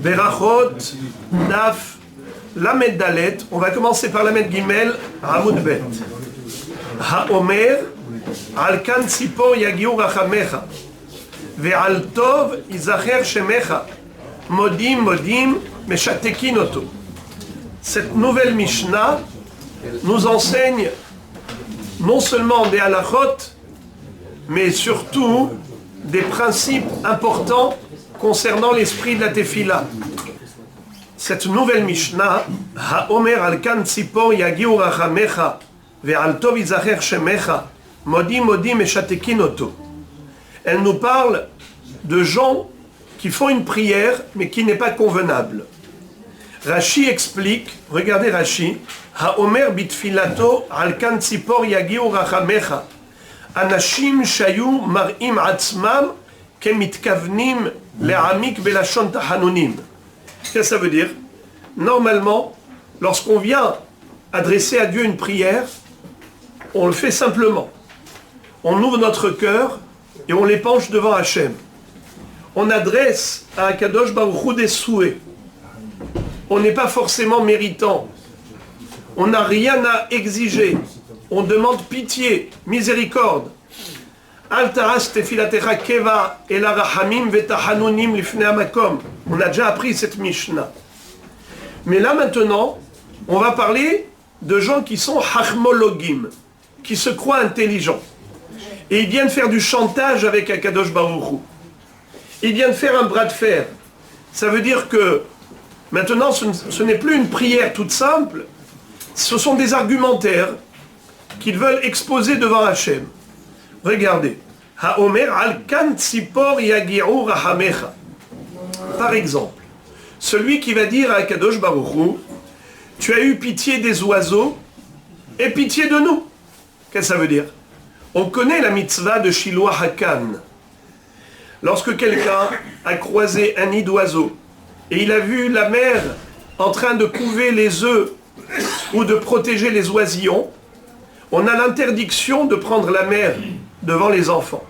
Berachot, Daf, Lamed Dalet. On va commencer par Lamed Gimel, Amud Bet. Haomer, Al kan tzipor yagiu rachamecha, ve'al tov izacher shemecha, modim modim meshatekin oto. Cette nouvelle Mishnah nous enseigne non seulement des halachot, mais surtout des principes importants concernant l'esprit de la tefila. Cette nouvelle Mishnah, Haomer al kan tzipor yagiu rachamecha, ve'al tov izacher shemecha, modim modim meshatekin oto. Elle nous parle de gens qui font une prière, mais qui n'est pas convenable. Rashi explique, regardez Rashi, Haomer bitfilato al kan tzipor yagiu rachamecha, anashim shayu mar'im atzmam kemitkavnim le'amik belashon tahanunim. Qu'est-ce que ça veut dire? Normalement, lorsqu'on vient adresser à Dieu une prière, on le fait simplement. On ouvre notre cœur et on l'épanche devant Hachem. On adresse à Akadosh Baruch Hu des souhaits. On n'est pas forcément méritant. On n'a rien à exiger. On demande pitié, miséricorde. Al taras tefilatecha keva ela rahamim vetahanunim lifnei hamakom. On a déjà appris cette Mishnah. Mais là maintenant, on va parler de gens qui sont hachmologim, qui se croient intelligents. Et ils viennent faire du chantage avec Akadosh Baruch Hu. Ils viennent faire un bras de fer. Ça veut dire que maintenant, ce n'est plus une prière toute simple, ce sont des argumentaires qu'ils veulent exposer devant Hachem. Regardez. Haomer al kan tzipor yagiu rachamecha. Par exemple, celui qui va dire à Akadosh Baruch Hu, tu as eu pitié des oiseaux et pitié de nous. Qu'est-ce que ça veut dire? On connaît la mitzvah de Shiloh Hakan. Lorsque quelqu'un a croisé un nid d'oiseaux et il a vu la mère en train de couver les œufs ou de protéger les oisillons, on a l'interdiction de prendre la mère devant les enfants.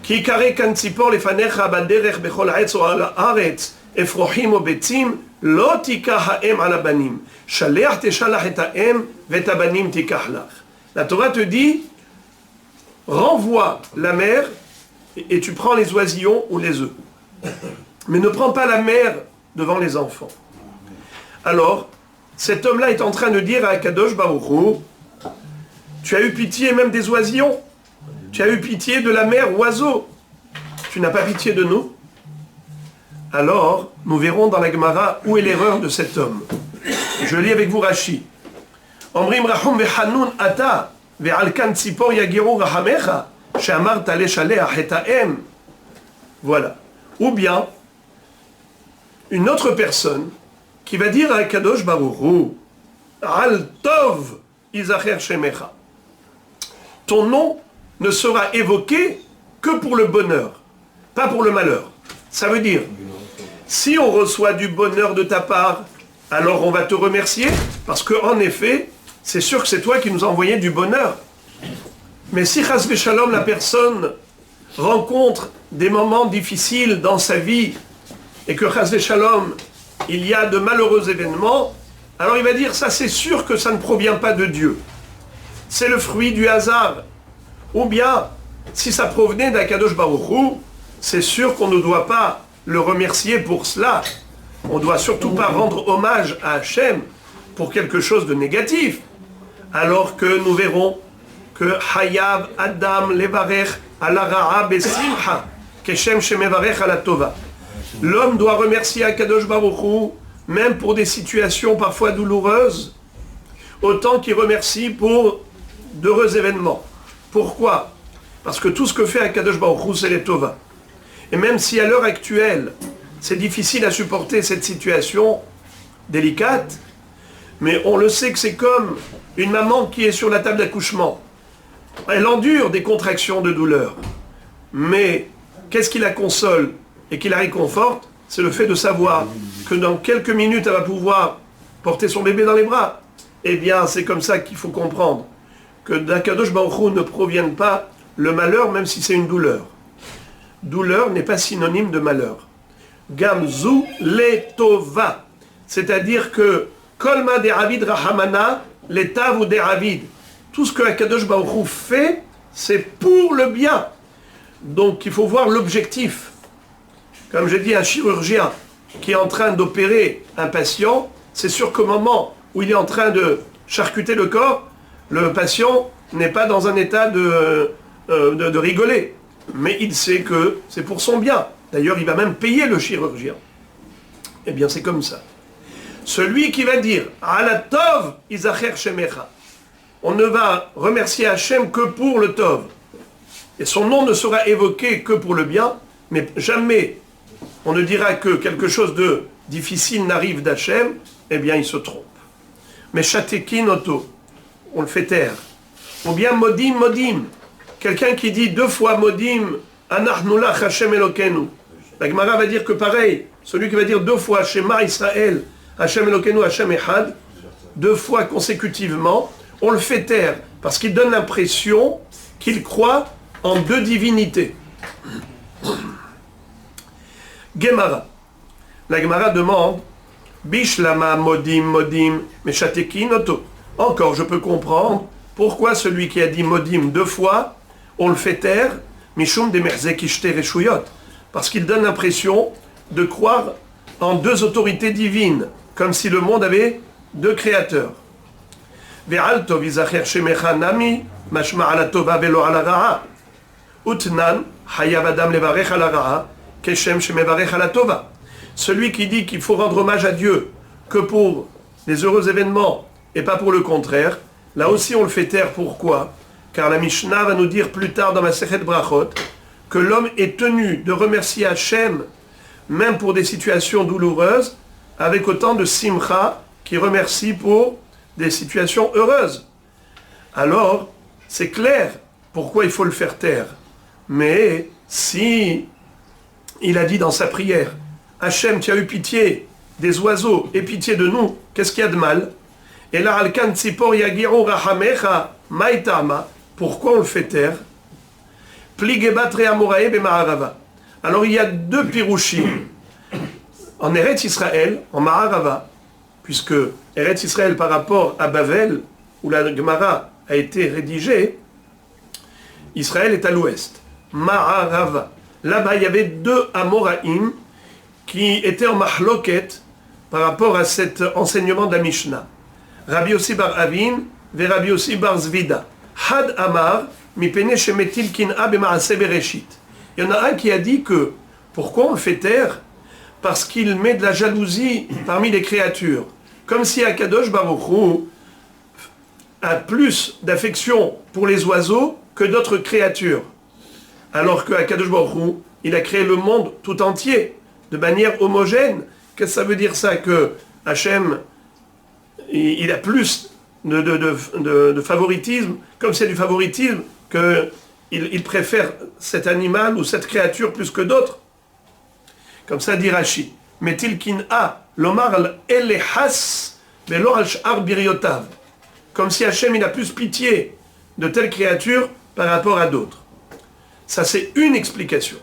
Ki kare kan tzipor lefanecha baderech bechol ha'etz o al haaretz efrochim o betzim lo tikach ha'em al habanim shaleach teshalach et ha'em vet habanim tikach lach. La Torah te dit, renvoie la mère et tu prends les oisillons ou les œufs. Mais ne prends pas la mère devant les enfants. Alors, cet homme-là est en train de dire à Akadosh Baruch Hu, tu as eu pitié même des oisillons, tu as eu pitié de la mère oiseau, tu n'as pas pitié de nous? Alors, nous verrons dans la Gemara où est l'erreur de cet homme. Je lis avec vous Rashi. Omrim rachum vehanun ata ve'al kan tzipor yagiru rachamecha she'amart leshalech et ha'em. Voilà. Ou bien, une autre personne qui va dire à Kadosh Baruch Hu, Al Tov Izacher Shemecha. Ton nom ne sera évoqué que pour le bonheur, pas pour le malheur. Ça veut dire, si on reçoit du bonheur de ta part, alors on va te remercier, parce qu'en effet, c'est sûr que c'est toi qui nous as envoyé du bonheur. Mais si Chas v'Shalom, la personne rencontre des moments difficiles dans sa vie, et que Chas v'Shalom, il y a de malheureux événements, alors il va dire, ça c'est sûr que ça ne provient pas de Dieu. C'est le fruit du hasard. Ou bien, si ça provenait d'Akadosh Baruch Hu, c'est sûr qu'on ne doit pas le remercier pour cela. On ne doit surtout pas rendre hommage à Hachem pour quelque chose de négatif. Alors que nous verrons que Hayav Adam Levarech ala ra'a besimcha keshem shemevarech ala tova. L'homme doit remercier Akadosh Baruch Hu, même pour des situations parfois douloureuses, autant qu'il remercie pour d'heureux événements. Pourquoi? Parce que tout ce que fait Akadosh Baruch Hu, c'est les tova. Et même si à l'heure actuelle, c'est difficile à supporter cette situation délicate, mais on le sait que c'est comme une maman qui est sur la table d'accouchement. Elle endure des contractions de douleur. Mais qu'est-ce qui la console et qui la réconforte? C'est le fait de savoir que dans quelques minutes, elle va pouvoir porter son bébé dans les bras. Eh bien, c'est comme ça qu'il faut comprendre que d'Akadosh Baruch Hu ne provienne pas le malheur, même si c'est une douleur. Douleur n'est pas synonyme de malheur. gamzu letova. C'est-à-dire que kolma de Avid rahamana letav ou de Avid. Tout ce que Akadosh Baruch Hu fait, c'est pour le bien. Donc il faut voir l'objectif. Comme j'ai dit, un chirurgien qui est en train d'opérer un patient, c'est sûr qu'au moment où il est en train de charcuter le corps, le patient n'est pas dans un état de rigoler. Mais il sait que c'est pour son bien. D'ailleurs, il va même payer le chirurgien. Eh bien, c'est comme ça. Celui qui va dire « Ala tov izacher shemecha » on ne va remercier Hachem que pour le tov. Et son nom ne sera évoqué que pour le bien, mais jamais on ne dira que quelque chose de difficile n'arrive d'Hachem, eh bien il se trompe. Mais shatekin oto, on le fait taire. Ou bien modim, modim. Quelqu'un qui dit 2 fois modim, anachnulach Hachem Elokenu. La Gemara va dire que pareil, celui qui va dire 2 fois Shema Israël, Hachem Elokenu, Hachem Echad, 2 fois consécutivement, on le fait taire, parce qu'il donne l'impression qu'il croit en 2 divinités. Gemara. La Gemara demande Bishlama modim modim meshatekin oto. Encore, je peux comprendre pourquoi celui qui a dit modim 2 fois, on le fait taire, mishum de merzek ishte reshuyot, parce qu'il donne l'impression de croire en 2 autorités divines, comme si le monde avait 2 créateurs. Ve'al tov yizacher shemecha nami mashma ala tova velo ala ra'a. Utnan hayav adam levarech ala ra'a keshem shemevarech ala tova. Celui qui dit qu'il faut rendre hommage à Dieu que pour les heureux événements et pas pour le contraire, là aussi on le fait taire. Pourquoi? Car la Mishnah va nous dire plus tard dans Masechet Brachot que l'homme est tenu de remercier Hachem même pour des situations douloureuses avec autant de simcha qui remercie pour des situations heureuses. Alors, c'est clair pourquoi il faut le faire taire. Mais si il a dit dans sa prière Hachem, tu as eu pitié des oiseaux et pitié de nous, qu'est-ce qu'il y a de mal? Et là, Alkan Tzipor Yagiru Rahamecha Maitama, pourquoi on le fait taire? Pligebatre Amorae Bema'arava. Alors il y a 2 pirouchim. En Eretz Israël, en Ma'arava, puisque Eretz Israël par rapport à Bavel, où la Gemara a été rédigée, Israël est à l'ouest. Ma'arava. Là-bas, il y avait 2 Amoraïm qui étaient en mahloket par rapport à cet enseignement de la Mishnah. Rabbi Yossi bar Avin et Rabbi Yossi bar Zvida. Had Amar mipene shemetil kin'a b'ma'aseh bereshit. Il y en a un qui a dit que, pourquoi on le fait taire? Parce qu'il met de la jalousie parmi les créatures. Comme si Akadosh Baruch Hu a plus d'affection pour les oiseaux que d'autres créatures. Alors que Akadosh Baruch Hu, il a créé le monde tout entier, de manière homogène. Qu'est-ce que ça veut dire ça? Que Hachem, il a plus de favoritisme, comme c'est du favoritisme, qu'il préfère cet animal ou cette créature plus que d'autres. Comme ça dit Rashi. Metil kin'a lomar elehas velo al sh'ar biriotav. Comme si Hachem il a plus pitié de telle créature par rapport à d'autres. Ça c'est une explication.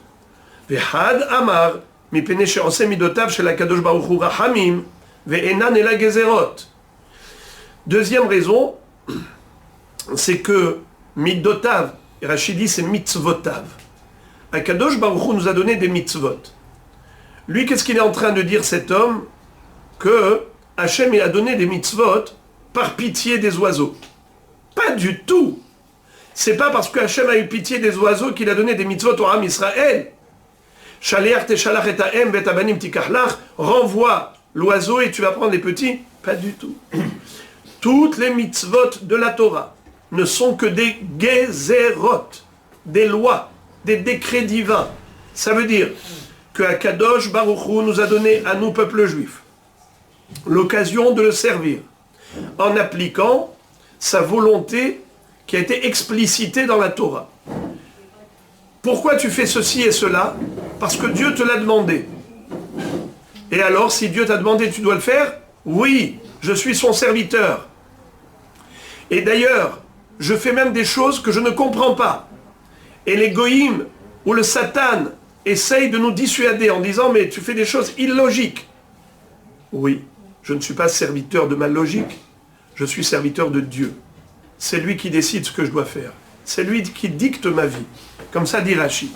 Vehad amar mipene she'oseh midotav shel HaKadosh Baruch Hu rahamim ve'enan ela gezerot. Deuxième raison, c'est que midotav, Rashi dit c'est mitzvotav. HaKadosh Baruch Hu nous a donné des mitzvot. Lui, qu'est-ce qu'il est en train de dire cet homme? Que Hachem il a donné des mitzvot par pitié des oiseaux. Pas du tout. C'est pas parce que Hachem a eu pitié des oiseaux qu'il a donné des mitzvot au Ham Israël. Shaliach teshalach et ha'em vet abanim tikachlach, renvoie l'oiseau et tu vas prendre les petits. Pas du tout. Toutes les mitzvot de la Torah ne sont que des gezerot, des lois, des décrets divins. Ça veut dire que Akadosh Baruch Hu nous a donné à nous, peuple juif, l'occasion de le servir en appliquant sa volonté qui a été explicitée dans la Torah. Pourquoi tu fais ceci et cela? Parce que Dieu te l'a demandé. Et alors, si Dieu t'a demandé, tu dois le faire? Oui, je suis son serviteur. Et d'ailleurs, je fais même des choses que je ne comprends pas. Et les goïms ou le Satan essaye de nous dissuader en disant « mais tu fais des choses illogiques ». Oui, je ne suis pas serviteur de ma logique, je suis serviteur de Dieu. C'est lui qui décide ce que je dois faire. C'est lui qui dicte ma vie. Comme ça dit Rashi.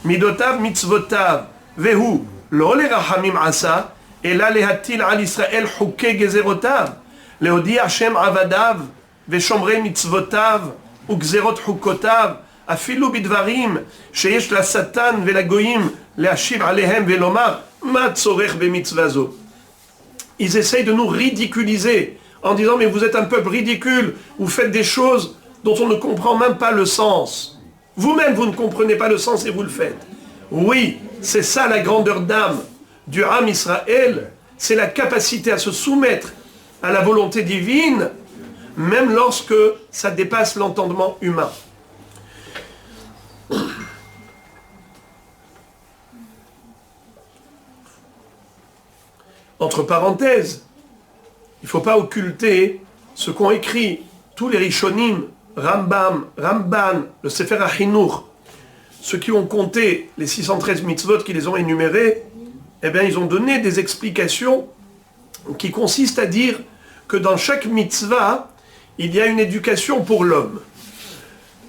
Midotav mitzvotav vehu lo le rahamim asa ela lehatil al Israël chuke gezerotav leodi Hashem avadav veshomrei mitzvotav ugzerot chukotav afilu bidvarim sheyesh la satan velagoyim leashiv alehem velomar ma tzorech bemitzvazo. Ils essayent de nous ridiculiser en disant mais vous êtes un peuple ridicule, vous faites des choses dont on ne comprend même pas le sens. Vous-même, vous ne comprenez pas le sens et vous le faites. Oui, c'est ça la grandeur d'âme du Ham Israël, c'est la capacité à se soumettre à la volonté divine, même lorsque ça dépasse l'entendement humain. Entre parenthèses, il ne faut pas occulter ce qu'ont écrit tous les Rishonim, Rambam, Ramban, le Sefer HaChinuch, ceux qui ont compté les 613 mitzvot, qui les ont énumérés, eh bien, ils ont donné des explications qui consistent à dire que dans chaque mitzvah, il y a une éducation pour l'homme.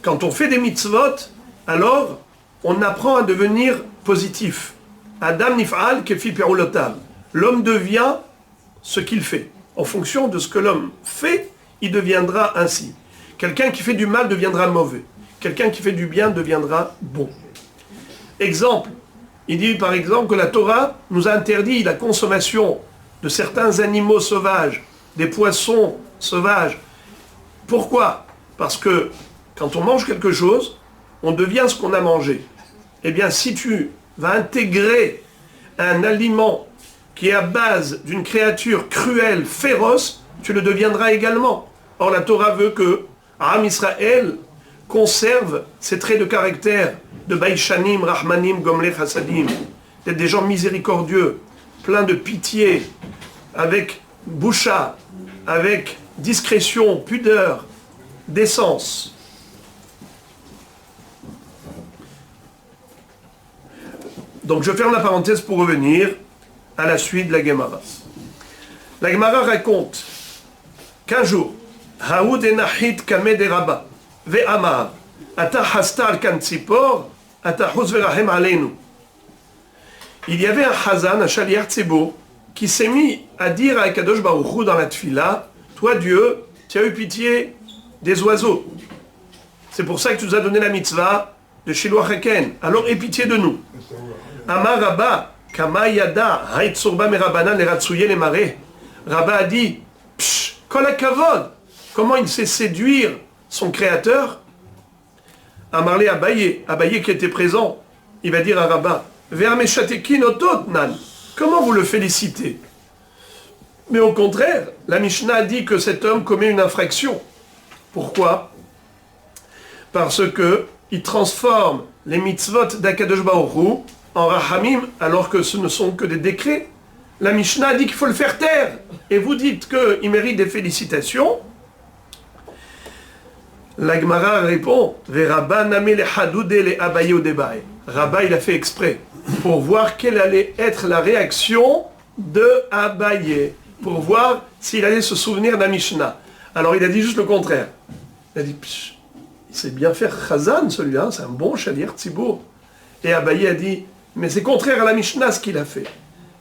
Quand on fait des mitzvot, alors on apprend à devenir positif. Adam nif'al kefi pe'ulotav. L'homme devient ce qu'il fait. En fonction de ce que l'homme fait, il deviendra ainsi. Quelqu'un qui fait du mal deviendra mauvais. Quelqu'un qui fait du bien deviendra bon. Exemple, il dit par exemple que la Torah nous a interdit la consommation de certains animaux sauvages, des poissons sauvages. Pourquoi ? Parce que quand on mange quelque chose, on devient ce qu'on a mangé. Eh bien, si tu vas intégrer un aliment qui est à base d'une créature cruelle, féroce, tu le deviendras également. Or, la Torah veut que Am Israël conserve ses traits de caractère de Baïchanim, Rahmanim, Gomle, Chassadim, d'être des gens miséricordieux, pleins de pitié, avec boucha, avec discrétion, pudeur, décence. Donc je ferme la parenthèse pour revenir à la suite de la Gemara. La Gemara raconte qu'un jour, Haoud et Nahid Kamed et Rabba, Ve'amar, Ata Hastar Kan Tzipor, Ata Huz Verahem Aleinu. Il y avait un Hazan, un Shaliach Tzibur, qui s'est mis à dire à Akadosh Baruch Hu dans la Tfila, toi Dieu, tu as eu pitié des oiseaux. C'est pour ça que tu nous as donné la mitzvah de Shiloh Haken. Alors aie pitié de nous. Amar Rabba, Kama Yada, Haït Surba Merabanan, Leratsuye les Maré. Rabba a dit, Psh, Kol HaKavod. Comment il sait séduire son créateur? Amarle Abaye, Abaye qui était présent, il va dire à Rabba, Ve'ameshatekin otot nan. Comment vous le félicitez? Mais au contraire, la Mishnah dit que cet homme commet une infraction. Pourquoi? Parce que il transforme les mitzvot d'Akadosh Baruch Hu en rahamim, alors que ce ne sont que des décrets. La Mishnah dit qu'il faut le faire taire. Et vous dites qu'il mérite des félicitations. La Gemara répond, Rabba, il a fait exprès pour voir quelle allait être la réaction de Abaye, pour voir s'il allait se souvenir d'un Mishnah. Alors il a dit juste le contraire. Il a dit, il sait bien faire Chazan celui-là, c'est un bon Shaliach Tzibur. Et Abaye a dit, mais c'est contraire à la Mishnah ce qu'il a fait.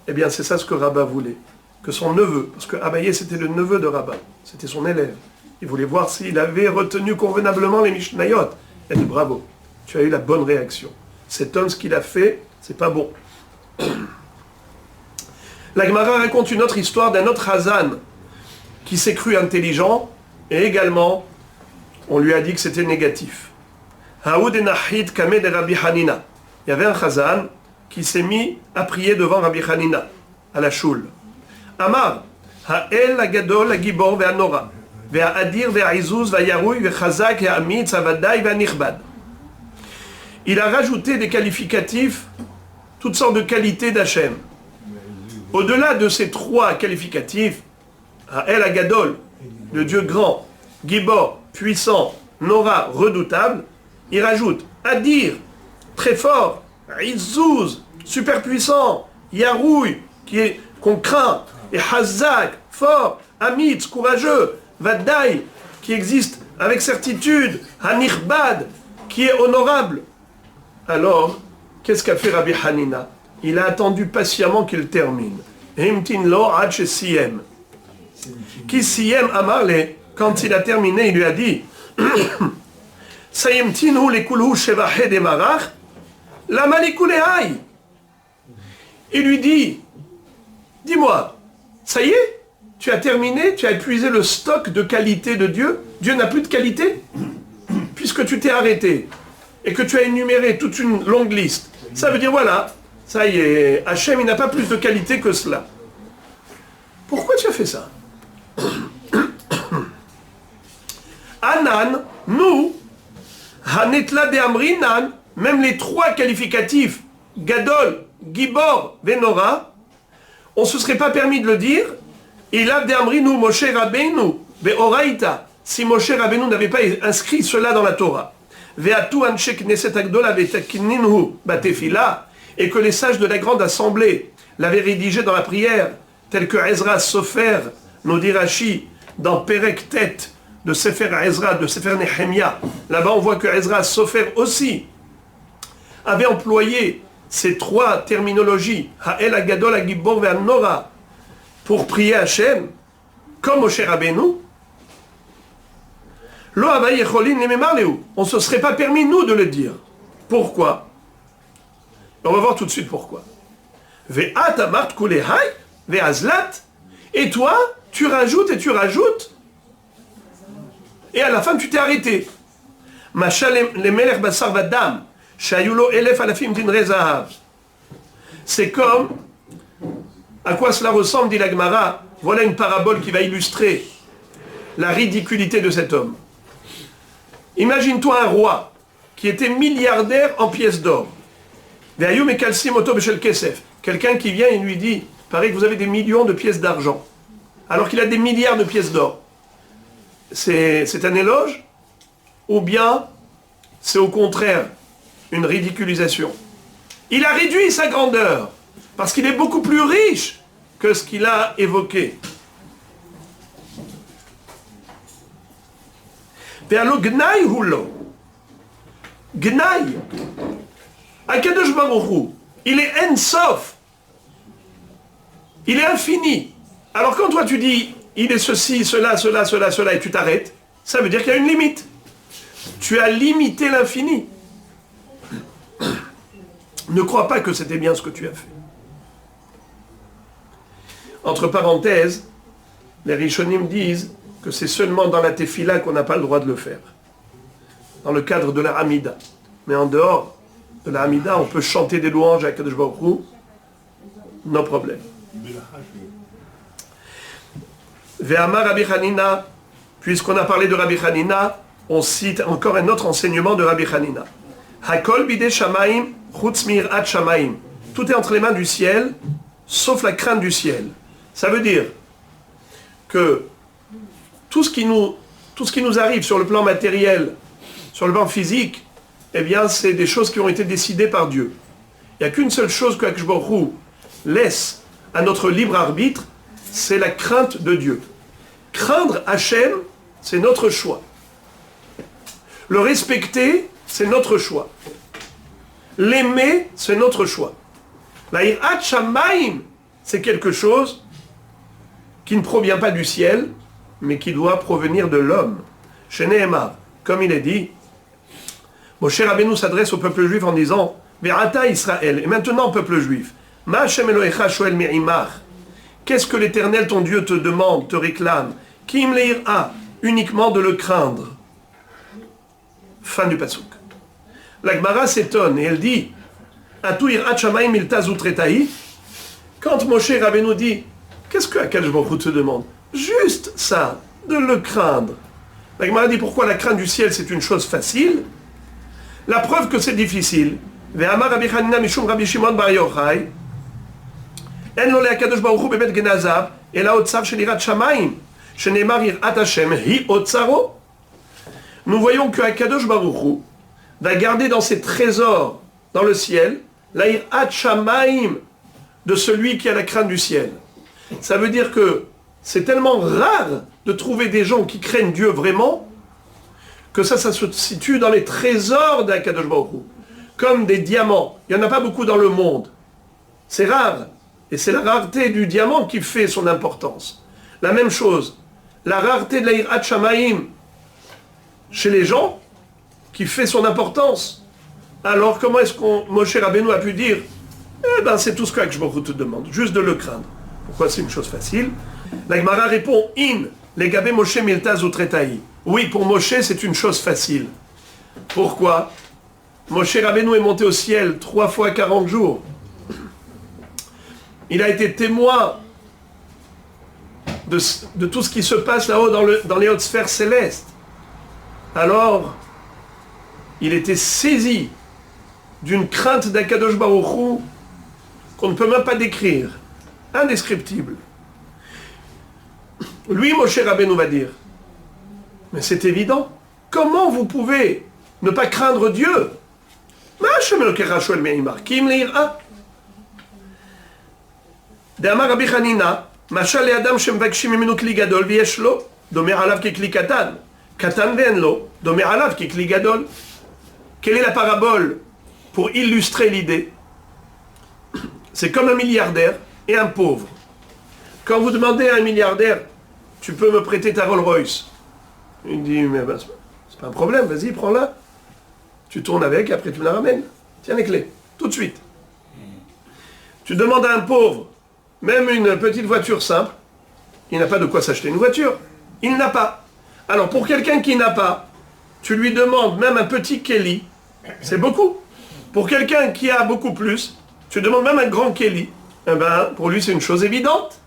Eh bien c'est ça ce que Rabba voulait, que son neveu, parce que Abaye c'était le neveu de Rabba, c'était son élève. Il voulait voir s'il avait retenu convenablement les Mishnayot. Il a dit, bravo, tu as eu la bonne réaction. Cet homme, ce qu'il a fait, c'est pas bon. La Gemara raconte une autre histoire d'un autre Hazan qui s'est cru intelligent et également on lui a dit que c'était négatif. Haoud et Nahid Kamed et Rabbi Hanina. Il y avait un Hazan qui s'est mis à prier devant Rabbi Hanina à la choule. Amar, Ha'el Agadol Agibor ve'anora ve'adir ve'aizuz ve'yaroui ve'chazak ve'amitz ve'avadai ve'anichbad. Il a rajouté des qualificatifs, toutes sortes de qualités d'Hachem. Au-delà de ces trois qualificatifs, El Agadol, le Dieu grand, Gibor, puissant, Nora, redoutable, il rajoute Adir, très fort, Izzouz, super puissant, Yarouy, qu'on craint, et Hazak, fort, Amitz, courageux, Vaddaï, qui existe avec certitude, Hanirbad, qui est honorable. Alors, qu'est-ce qu'a fait Rabbi Hanina? Il a attendu patiemment qu'il termine. Himtin lo ad siem. Qui siem amarle, quand il a terminé, il lui a dit Sayemtinu lekulhu shevahe demarach, lama likulehai. Il lui dit, dis-moi, ça y est, tu as terminé, tu as épuisé le stock de qualité de Dieu. Dieu n'a plus de qualité, puisque tu t'es arrêté et que tu as énuméré toute une longue liste. Ça veut dire, voilà, ça y est, Hachem, il n'a pas plus de qualité que cela. Pourquoi tu as fait ça? Anan, nous, Hanetla de Amrinan, même les trois qualificatifs, Gadol, Gibor, Venora, on ne se serait pas permis de le dire. Il a de Amrinu, Moshe Rabbeinu, Veoraita, si Moshe Rabbeinu n'avait pas inscrit cela dans la Torah. Veatu Anche Knesset Agdola Vetakninhu, Batefila, et que les sages de la grande assemblée l'avaient rédigé dans la prière, tel que Ezra Sofer, nous dit Rashi, dans Perek Tet, de Sefer Ezra, de Sefer Nehemia. Là-bas, on voit que Ezra Sofer aussi avait employé ces trois terminologies, Ha'el Agadol Agibor Ve'Nora, pour prier Hachem, comme Moshe Rabbeinu. Lo Havay Echolin Nememarleu. On ne se serait pas permis, nous, de le dire. Pourquoi? On va voir tout de suite pourquoi. Ve'at amart kulehai, ve'azlat. Et toi, tu rajoutes et tu rajoutes. Et à la fin, tu t'es arrêté. C'est comme, à quoi cela ressemble, dit la Gemara. Voilà une parabole qui va illustrer la ridiculité de cet homme. Imagine-toi un roi qui était milliardaire en pièces d'or. Quelqu'un qui vient et lui dit, paraît que vous avez des millions de pièces d'argent, alors qu'il a des milliards de pièces d'or. C'est un éloge, ou bien c'est au contraire une ridiculisation. Il a réduit sa grandeur, parce qu'il est beaucoup plus riche que ce qu'il a évoqué. Ve'alo gnai hulo. Gnai. Akadosh Baruch Hu, il est en-sof. Il est infini. Alors quand toi tu dis, il est ceci, cela, cela, cela, cela, et tu t'arrêtes, ça veut dire qu'il y a une limite. Tu as limité l'infini. Ne crois pas que c'était bien ce que tu as fait. Entre parenthèses, les Rishonim disent que c'est seulement dans la Tefila qu'on n'a pas le droit de le faire. Dans le cadre de la Hamida. Mais en dehors de la Hamida, on peut chanter des louanges à Kadosh Baruch Hu, no problème. Ve'amar Rabbi Hanina, puisqu'on a parlé de Rabbi Hanina, on cite encore un autre enseignement de Rabbi Hanina. Hakol bide shamaim, chutz mirat shamaim. Tout est entre les mains du ciel, sauf la crainte du ciel. Ça veut dire que tout ce qui nous arrive sur le plan matériel, sur le plan physique, eh bien, c'est des choses qui ont été décidées par Dieu. Il n'y a qu'une seule chose que Akadosh Baruch Hu laisse à notre libre arbitre, c'est la crainte de Dieu. Craindre Hachem, c'est notre choix. Le respecter, c'est notre choix. L'aimer, c'est notre choix. La hirat shamayim, c'est quelque chose qui ne provient pas du ciel, mais qui doit provenir de l'homme. Chez Nehemar, comme il est dit, Moshe Rabbeinu s'adresse au peuple juif en disant, Ve'ata Israël, et maintenant peuple juif, Ma Hashem Elohecha shoel me'imach, qu'est-ce que l'Éternel ton Dieu te demande, te réclame? Kim le'ira, uniquement de le craindre. Fin du pasuk. La Gemara s'étonne et elle dit, Atu irat shamayim iltazu tretahi. Quand Moshe Rabbeinu dit, qu'est-ce que Akadosh Baruch Hu te demande? Juste ça, de le craindre. La Gemara dit, pourquoi la crainte du ciel c'est une chose facile? La preuve que c'est difficile. Ve'amar Rabbi Hanina mishum Rabbi Shimon bar Yochai, en lo le'akadosh baruch hu bebet genazav, ela otsar shel irat shamayim, shenemar irat Hashem hi otsaro. Nous voyons que Akadosh Baruch Hu va garder dans ses trésors dans le ciel la hirat shamayim de celui qui a la crainte du ciel. Ça veut dire que c'est tellement rare de trouver des gens qui craignent Dieu vraiment que ça se situe dans les trésors d'Akadosh Baruch Hu, comme des diamants. Il n'y en a pas beaucoup dans le monde. C'est rare. Et c'est la rareté du diamant qui fait son importance. La même chose, la rareté de la hirat shamayim chez les gens qui fait son importance. Alors comment est-ce qu'on Moshe Rabbeinu a pu dire c'est tout ce que Baruch Hu te demande, juste de le craindre. Pourquoi c'est une chose facile? La Gemara répond in legabe Moshe milta zutretai. Oui, pour Moshe c'est une chose facile. Pourquoi? Moshe Rabbeinu est monté au ciel 3 fois 40 jours. Il a été témoin de tout ce qui se passe là-haut dans les hautes sphères célestes. Alors, il était saisi d'une crainte d'Akadosh Baruch Hu qu'on ne peut même pas décrire, indescriptible. Lui, Moshe Rabbeinu va dire, mais c'est évident, comment vous pouvez ne pas craindre Dieu? D'Amar Rabbi Hanina, Mashal Adam Shemvakshim Mimenu Kli Gadol V'yesh Lo, Domer Alav Kekli Katan, Katan Ve'en Lo, Domer Alav Kekli Gadol. Quelle est la parabole pour illustrer l'idée? C'est comme un milliardaire et un pauvre. Quand vous demandez à un milliardaire, tu peux me prêter ta Rolls-Royce? Il dit, mais c'est pas un problème, vas-y, prends-la. Tu tournes avec, après tu me la ramènes. Tiens les clés, tout de suite. Tu demandes à un pauvre, même une petite voiture simple, il n'a pas de quoi s'acheter une voiture. Il n'a pas. Alors pour quelqu'un qui n'a pas, tu lui demandes même un petit Kelly, c'est beaucoup. Pour quelqu'un qui a beaucoup plus, tu demandes même un grand Kelly, pour lui c'est une chose évidente.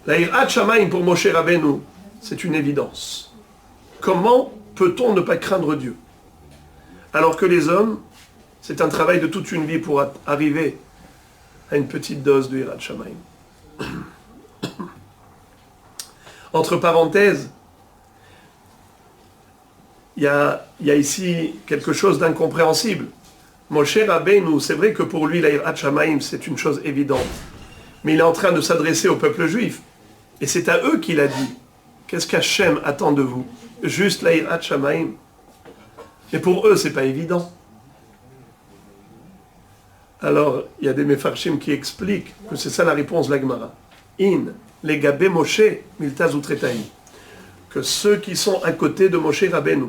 La hirat shamayim pour Moshe Rabbeinu, c'est une évidence. Comment peut-on ne pas craindre Dieu? Alors que les hommes, c'est un travail de toute une vie pour arriver à une petite dose de hirat shamayim. Entre parenthèses, il y a ici quelque chose d'incompréhensible. Moshe Rabbeinu, c'est vrai que pour lui, la hirat shamayim, c'est une chose évidente. Mais il est en train de s'adresser au peuple juif. Et c'est à eux qu'il a dit, qu'est-ce qu'Hachem attend de vous? Juste la hirat shamayim. Mais pour eux, c'est pas évident. Alors, il y a des mefarshim qui expliquent que c'est ça la réponse de la Gemara. In, legabe Moshe, milta zutretai. Que ceux qui sont à côté de Moshe Rabbeinu,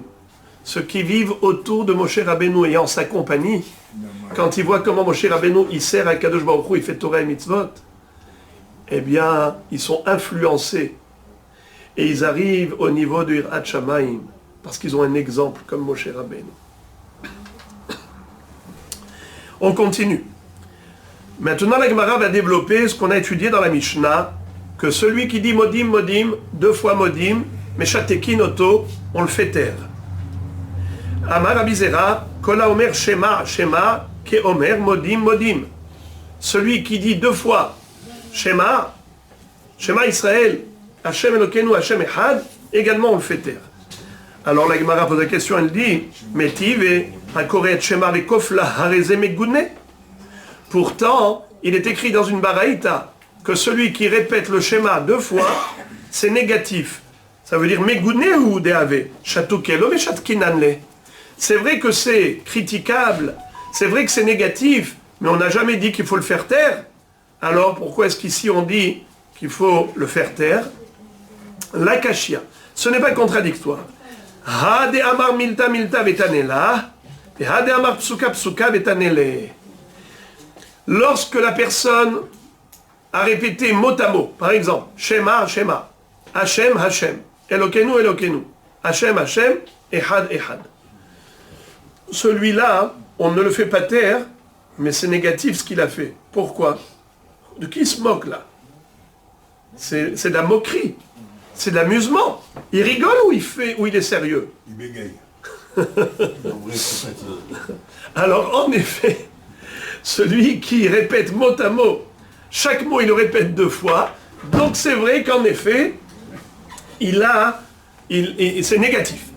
ceux qui vivent autour de Moshe Rabbeinu et en sa compagnie, quand ils voient comment Moshe Rabbeinu il sert à Kadosh Baruch Hu, il fait Torah et Mitzvot, eh bien, ils sont influencés et ils arrivent au niveau de hirat shamayim parce qu'ils ont un exemple comme Moshe Rabbeinu. On continue. Maintenant, la Gemara va développer ce qu'on a étudié dans la Mishnah, que celui qui dit modim, modim, 2 fois modim, mais shatekin oto, on le fait taire. Amar Abizera, kola omer shema, shema, ke omer modim, modim. Celui qui dit 2 fois shema, shema Israël, Hashem Elokeinu, Hashem Echad, également on le fait taire. Alors la Gemara pose la question, elle dit, metive, hakoret shema vekofla hareze megune. Pourtant, il est écrit dans une baraïta que celui qui répète le schéma 2 fois, c'est négatif. Ça veut dire megune ou deave, chatukelo mais chatkinanle. C'est vrai que c'est critiquable, c'est vrai que c'est négatif, mais on n'a jamais dit qu'il faut le faire taire. Alors pourquoi est-ce qu'ici on dit qu'il faut le faire taire? L'akashia, ce n'est pas contradictoire. Hade amar milta milta vetanela, et hade amar psuka psuka vetanele. Lorsque la personne a répété mot à mot, par exemple, Shema, Shema, Hashem, Hashem, Elokeinu, Elokeinu, Hashem, Hashem, Ehad, Ehad. Celui-là, on ne le fait pas taire, mais c'est négatif ce qu'il a fait. Pourquoi? De qui il se moque là? C'est de la moquerie, c'est de l'amusement. Il rigole ou il est sérieux? Il bégaye. Alors en effet, celui qui répète mot à mot, chaque mot il le répète 2 fois, donc c'est vrai qu'en effet, c'est négatif.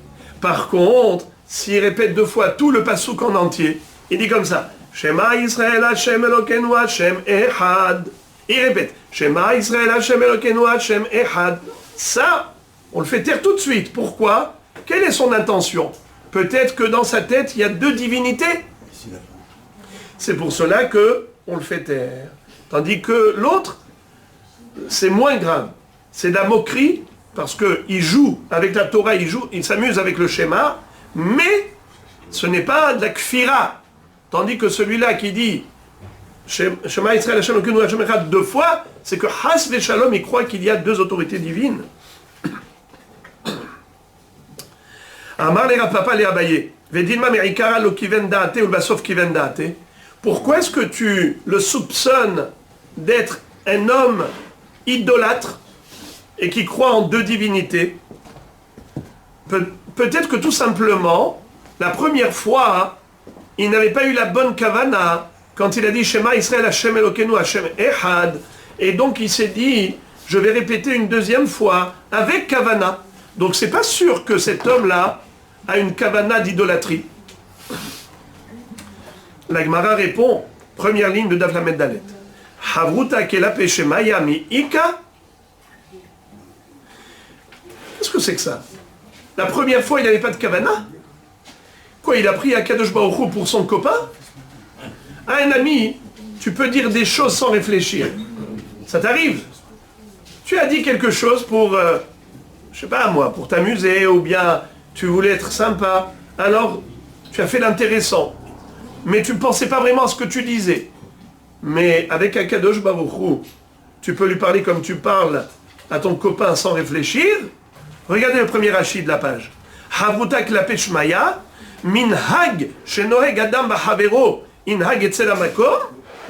Par contre, s'il répète 2 fois tout le passouk en entier, Il dit comme ça. Shema Israël Hashem Elokeinu Hashem Echad. Il répète. Shema Israël Hashem Elokeinu Hashem Echad. Ça, on le fait taire tout de suite. Pourquoi? Quelle est son intention? Peut-être que dans sa tête, il y a deux divinités. C'est pour cela que on le fait taire. Tandis que l'autre, c'est moins grave. C'est de la moquerie, parce qu'il joue avec la Torah, il s'amuse avec le schéma, mais ce n'est pas de la kfira. Tandis que celui-là qui dit Shema Israël Hashem Elokeinu Hashem Echad 2 fois, c'est que Has Veshalom, il croit qu'il y a deux autorités divines. Amar le Rapapa le Abaye, Vedilma Merikara lo kiven daate ou basov kiven daate. Pourquoi est-ce que tu le soupçonnes d'être un homme idolâtre et qui croit en deux divinités? Peut-être que tout simplement, la première fois, il n'avait pas eu la bonne kavana quand il a dit Shema Israël Hashem Elokeinu Hashem Echad, et donc il s'est dit je vais répéter une deuxième fois avec kavana. Donc c'est pas sûr que cet homme-là a une kavana d'idolâtrie. La Gemara répond, première ligne de Daf Lamed Dalet. Havruta kelape shemaya mi ika. Qu'est-ce que c'est que ça? La première fois, il n'avait pas de kavana? Quoi, il a pris Akadosh Baruch Hu pour son copain? À un ami, tu peux dire des choses sans réfléchir. Ça t'arrive? Tu as dit quelque chose pour, je sais pas moi, pour t'amuser, ou bien tu voulais être sympa. Alors, tu as fait l'intéressant. Mais tu ne pensais pas vraiment à ce que tu disais. Mais avec Akadosh Baruch Hu, tu peux lui parler comme tu parles à ton copain sans réfléchir. Regardez le premier rachis de la page. Havruta klape shmaya, minhag shenoheg adam b'havero, inhag etzel hamakom,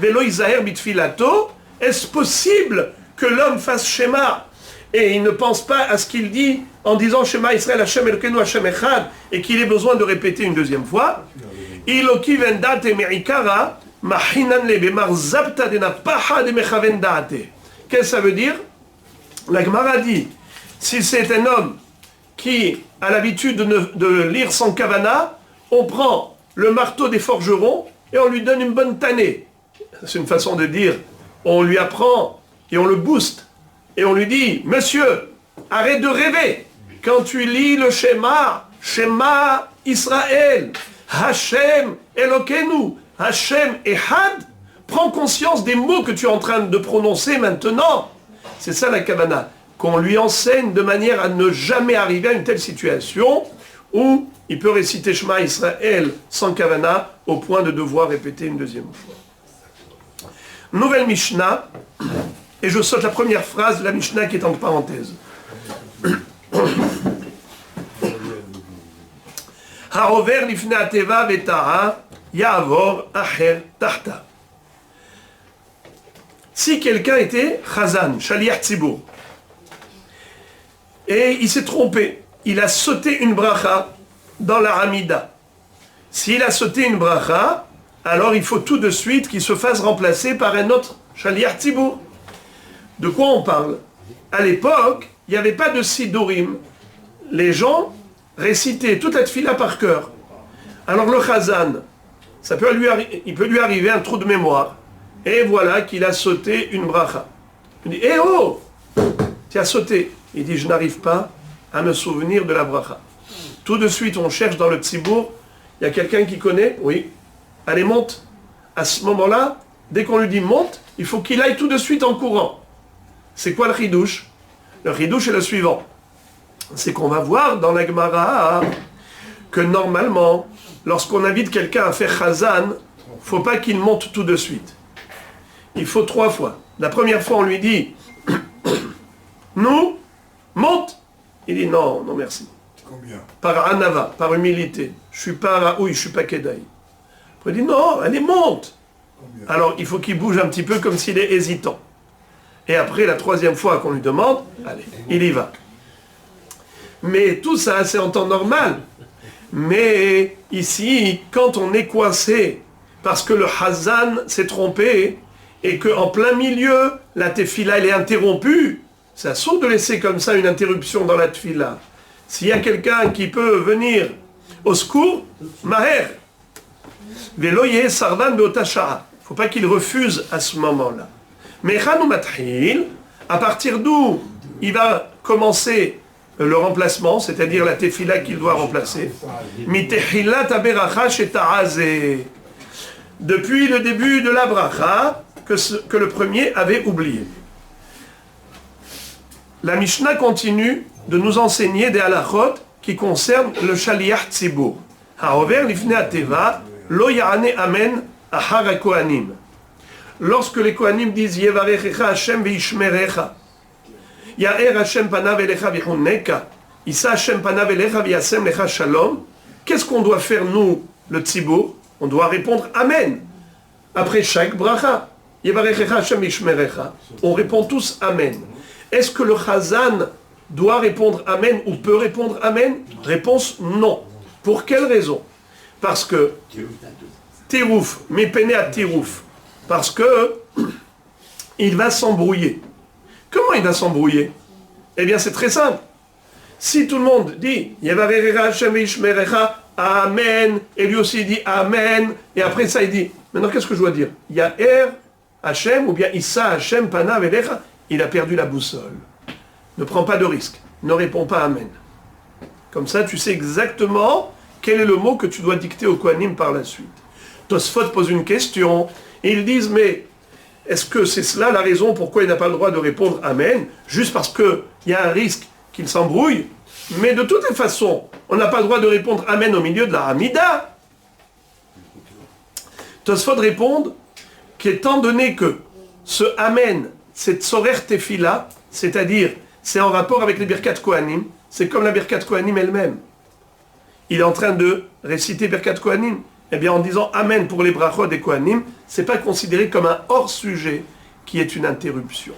velo izaher bitfilato. Est-ce possible que l'homme fasse schéma et il ne pense pas à ce qu'il dit en disant Shema Israël Hashem Elokeinu Hashem Echad et qu'il ait besoin de répéter une deuxième fois? Iloki vendate me'ikara machinan le bemar zapta de na paha de mechaven date. Qu'est-ce que ça veut dire? La Gemara dit, si c'est un homme qui a l'habitude de lire sans kavana, on prend le marteau des forgerons et on lui donne une bonne tannée. C'est une façon de dire, on lui apprend et on le booste. Et on lui dit, monsieur, arrête de rêver. Quand tu lis le schéma, Shema Israël, Hashem Elokeinu, Hashem Echad, prends conscience des mots que tu es en train de prononcer maintenant. C'est ça la kavana, qu'on lui enseigne de manière à ne jamais arriver à une telle situation où il peut réciter Shema Israël sans kavana au point de devoir répéter une deuxième fois. Nouvelle Mishnah, et je saute la première phrase de la Mishnah qui est entre parenthèses. Harover lifne ateva vetaha ya'avor acher tahta. Si quelqu'un était chazan, shaliach tzibur, et il s'est trompé, il a sauté une bracha dans la Hamida. S'il a sauté une bracha, alors il faut tout de suite qu'il se fasse remplacer par un autre shaliach tzibur. De quoi on parle? À l'époque, il n'y avait pas de sidurim. Les gens récitaient toute la tfila par cœur. Alors le chazan, il peut lui arriver un trou de mémoire. Et voilà qu'il a sauté une bracha. Il dit, eh oh, tu as sauté. Il dit, je n'arrive pas à me souvenir de la bracha. Tout de suite, on cherche dans le tzibour. Il y a quelqu'un qui connaît? Oui. Allez, monte. À ce moment-là, dès qu'on lui dit monte, il faut qu'il aille tout de suite en courant. C'est quoi le chidouche? Le chidouche est le suivant. C'est qu'on va voir dans la Gemara que normalement, lorsqu'on invite quelqu'un à faire chazan, il ne faut pas qu'il monte tout de suite. Il faut 3 fois. La première fois, on lui dit nous, monte. Il dit non, non merci. Combien? Par anava, par humilité. Je suis pas raoui, je suis pas kedaï. Après, il dit non, allez, monte. Combien? Alors, il faut qu'il bouge un petit peu comme s'il est hésitant. Et après, la 3e fois qu'on lui demande, allez, il y va. Mais tout ça, c'est en temps normal. Mais ici, quand on est coincé, parce que le Hazan s'est trompé, et qu'en plein milieu, la tefila, elle est interrompue, c'est assourd de laisser comme ça une interruption dans la tefila. S'il y a quelqu'un qui peut venir au secours, Maher, Veloye sardan beotashara. Il ne faut pas qu'il refuse à ce moment-là. Mais Chanou Mathil, à partir d'où il va commencer le remplacement, c'est-à-dire la tefila qu'il doit remplacer. Mitehilat aberacha sheta'azeh. Depuis le début de la bracha que le premier avait oublié. La Mishnah continue de nous enseigner des halachot qui concernent le shaliach tzibur. Ha'over lifnei ateva lo ya'ane amen ahar hakohanim. Lorsque les kohanim disent Yevarechecha Hashem veishmerecha, Ya'er Hashem panav elecha vichunneka, Issa Hashem panav elecha viyasem lecha shalom, qu'est-ce qu'on doit faire nous, le tzibur? On doit répondre Amen. Après chaque bracha, Yevarechecha Hashem veishmerecha, on répond tous Amen. Est-ce que le chazan doit répondre Amen ou peut répondre Amen? Réponse non. Pour quelle raison? Parce que Tirouf, mépéné à Tirouf, parce que il va s'embrouiller. Comment il va s'embrouiller? Eh bien c'est très simple. Si tout le monde dit Yevarechecha Hashem veishmerecha, Amen, et lui aussi il dit Amen, et après ça il dit, maintenant qu'est-ce que je dois dire? Ya'er Hashem ou bien Issa Hashem panav elecha, il a perdu la boussole. Ne prends pas de risque, ne réponds pas Amen. Comme ça tu sais exactement quel est le mot que tu dois dicter au Kohanim par la suite. Tosfot pose une question, et ils disent, mais est-ce que c'est cela la raison pourquoi il n'a pas le droit de répondre Amen, juste parce qu'il y a un risque qu'il s'embrouille? Mais de toutes les façons, on n'a pas le droit de répondre Amen au milieu de la Hamida. Tosfot répond qu'étant donné que ce Amen, c'est Tzorer Tefila, c'est-à-dire, c'est en rapport avec les Birkat Kohanim, c'est comme la Birkat Kohanim elle-même. Il est en train de réciter Birkat Kohanim. Eh bien, en disant Amen pour les brachot des Kohanim, c'est pas considéré comme un hors-sujet qui est une interruption.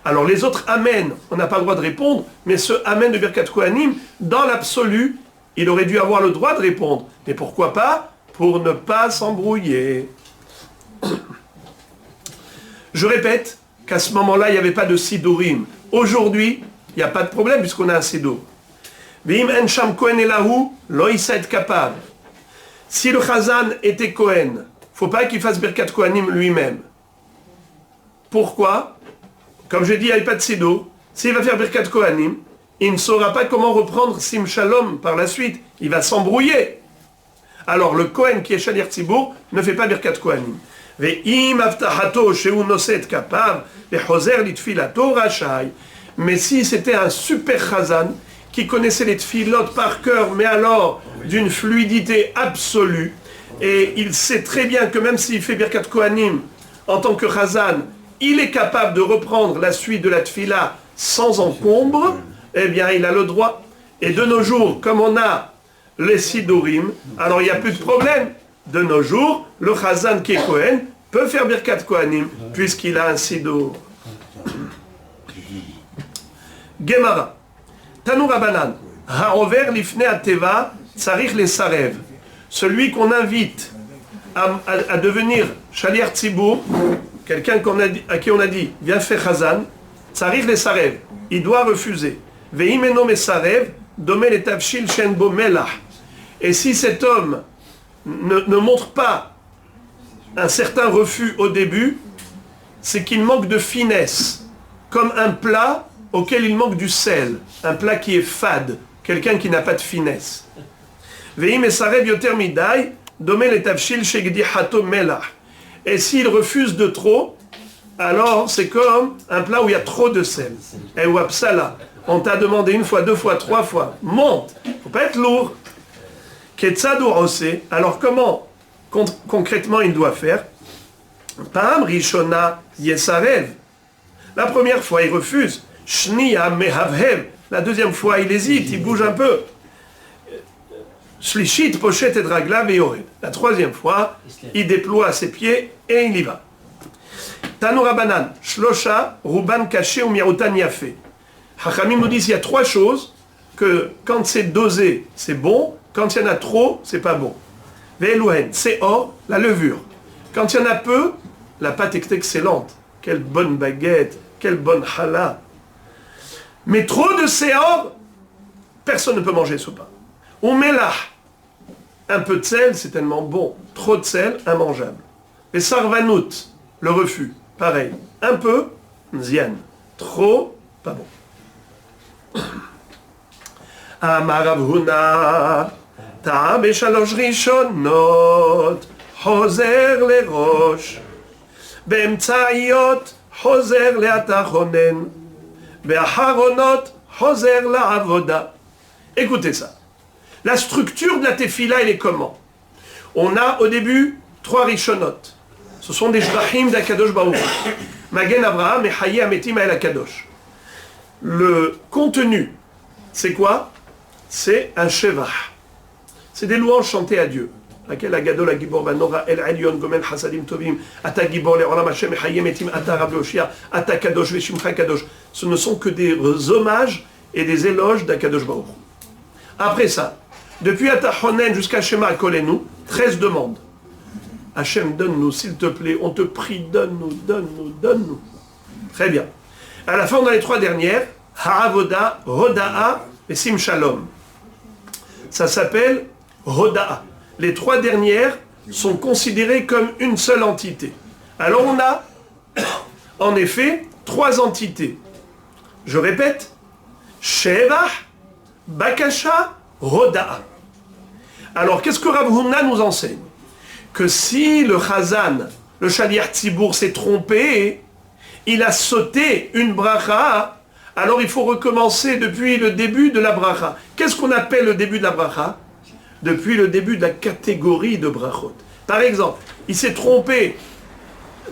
Alors, les autres Amen, on n'a pas le droit de répondre, mais ce Amen de Birkat Kohanim, dans l'absolu, il aurait dû avoir le droit de répondre. Mais pourquoi pas? Pour ne pas s'embrouiller. Je répète qu'à ce moment-là, il n'y avait pas de Sidurim. Aujourd'hui, il n'y a pas de problème puisqu'on a un Sidur. V'im en sham Kohen elahu, lo issa et kapab. Si le Chazan était Kohen, faut pas qu'il fasse Birkat Kohanim lui-même. Pourquoi? Comme je dis, il n'y a pas de Sidur. S'il va faire Birkat Kohanim, il ne saura pas comment reprendre Sim Shalom par la suite. Il va s'embrouiller. Alors le Kohen qui est Shaliach Tzibur ne fait pas Birkat Kohanim. Ve'im avtahato shehu noset kapav ve'chozer litfilato rachai. Mais si c'était un super Chazan qui connaissait les tfilot par cœur, mais alors d'une fluidité absolue, et il sait très bien que même s'il fait Birkat Kohanim en tant que Chazan, il est capable de reprendre la suite de la tfila sans encombre, eh bien il a le droit. Et de nos jours, comme on a les Sidurim, alors il n'y a plus de problème. De nos jours, le Chazan qui est Kohen peut faire Birkat Kohanim puisqu'il a un Sidur. Gemara. Tanou Rabanan. Ha'over lifnei ateva tsarich le sarev. Celui qu'on invite à devenir Shaliach Tzibur, quelqu'un à qui on a dit viens faire Chazan, tsarich le sarev. Il doit refuser. Ve'im eno mesarev domé le tavshil shen bo melach. Et si cet homme ne montre pas un certain refus au début, c'est qu'il manque de finesse, comme un plat auquel il manque du sel, un plat qui est fade, quelqu'un qui n'a pas de finesse. Ve'im esarev yoter midai domé le tavshil shegdihato melach. Et s'il refuse de trop, alors c'est comme un plat où il y a trop de sel. Et wapsala, on t'a demandé une fois, deux fois, trois fois, monte, faut pas être lourd. Alors comment concrètement il doit faire? Pam rishona yesarev. La première fois il refuse. Shniya mehavhev. La deuxième fois il hésite, il bouge un peu. Shlishit pochet et dragla veyored. La troisième fois il déploie ses pieds et il y va. Tanou Rabanan shlosha ruban kaché ou miroutan yafe. Hachamim nous disent il y a trois choses que quand c'est dosé c'est bon. Quand il y en a trop, c'est pas bon. Ve'eluhen, c'est or, la levure. Quand il y en a peu, la pâte est excellente. Quelle bonne baguette, quelle bonne challah. Mais trop de séor, personne ne peut manger ce pain. Ou melach, Un peu de sel, c'est tellement bon. Trop de sel, immangeable. Et sarvanout, le refus, pareil. Un peu, zian. Trop, pas bon. Amar Rav Huna, ta'a beshalosh rishonot, choser lerosh, באמצעיות חוזר להתחונן, באחרונות חוזר לעבודה. Écoutez ça. La structure de la tefila, elle est comment? On a au début 3 rishonot. Ce sont des jrachim d'Akadosh Baruch Hu. Magen Avraham et Haye Ametim El Akadosh. Le contenu, c'est quoi? C'est un shevach. C'est des louanges chantées à Dieu. Laquelle Agadol Agibor Vanora El Elyon Gomen Hasadim Tovim Ata Gibor Le Olam Hashem Haye Metim Ata Rab Leoshia Ata Kadosh Veshimcha Kadosh. Ce ne sont que des hommages et des éloges d'Akadosh Baruch Hu. Après ça, depuis Atachonen jusqu'à Shema Kolenu, 13 demandes. Hachem, donne-nous, s'il te plaît, on te prie, donne-nous, donne-nous, donne-nous. Très bien. À la fin, on a les 3 dernières, Ha'avoda, Hoda'a et Sim Shalom. Ça s'appelle Hoda'a. Les 3 dernières sont considérées comme une seule entité. Alors on a, en effet, 3 entités. Je répète, Shevach, Bakasha, Hoda'a. Alors, qu'est-ce que Rav Huna nous enseigne? Que si le Chazan, le Shaliach Tzibour, s'est trompé, il a sauté une bracha, alors il faut recommencer depuis le début de la bracha. Qu'est-ce qu'on appelle le début de la bracha? Depuis le début de la catégorie de brachot. Par exemple, il s'est trompé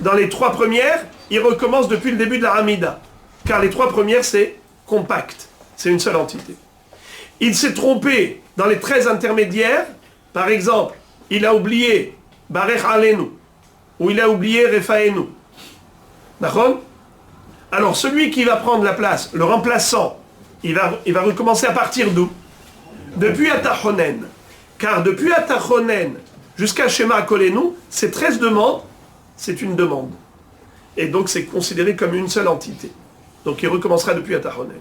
dans les 3 premières, il recommence depuis le début de la Hamida. Car les 3 premières, c'est compact, c'est une seule entité. Il s'est trompé dans les 13 intermédiaires, par exemple, il a oublié Barech Alenu, ou il a oublié Refaenu. D'accord? Alors celui qui va prendre la place, le remplaçant, il va recommencer à partir d'où? Depuis Atachonen. Car depuis Atachonen jusqu'à Shema Kolenu, ces 13 demandes, c'est une demande. Et donc c'est considéré comme une seule entité. Donc il recommencera depuis Atachonen.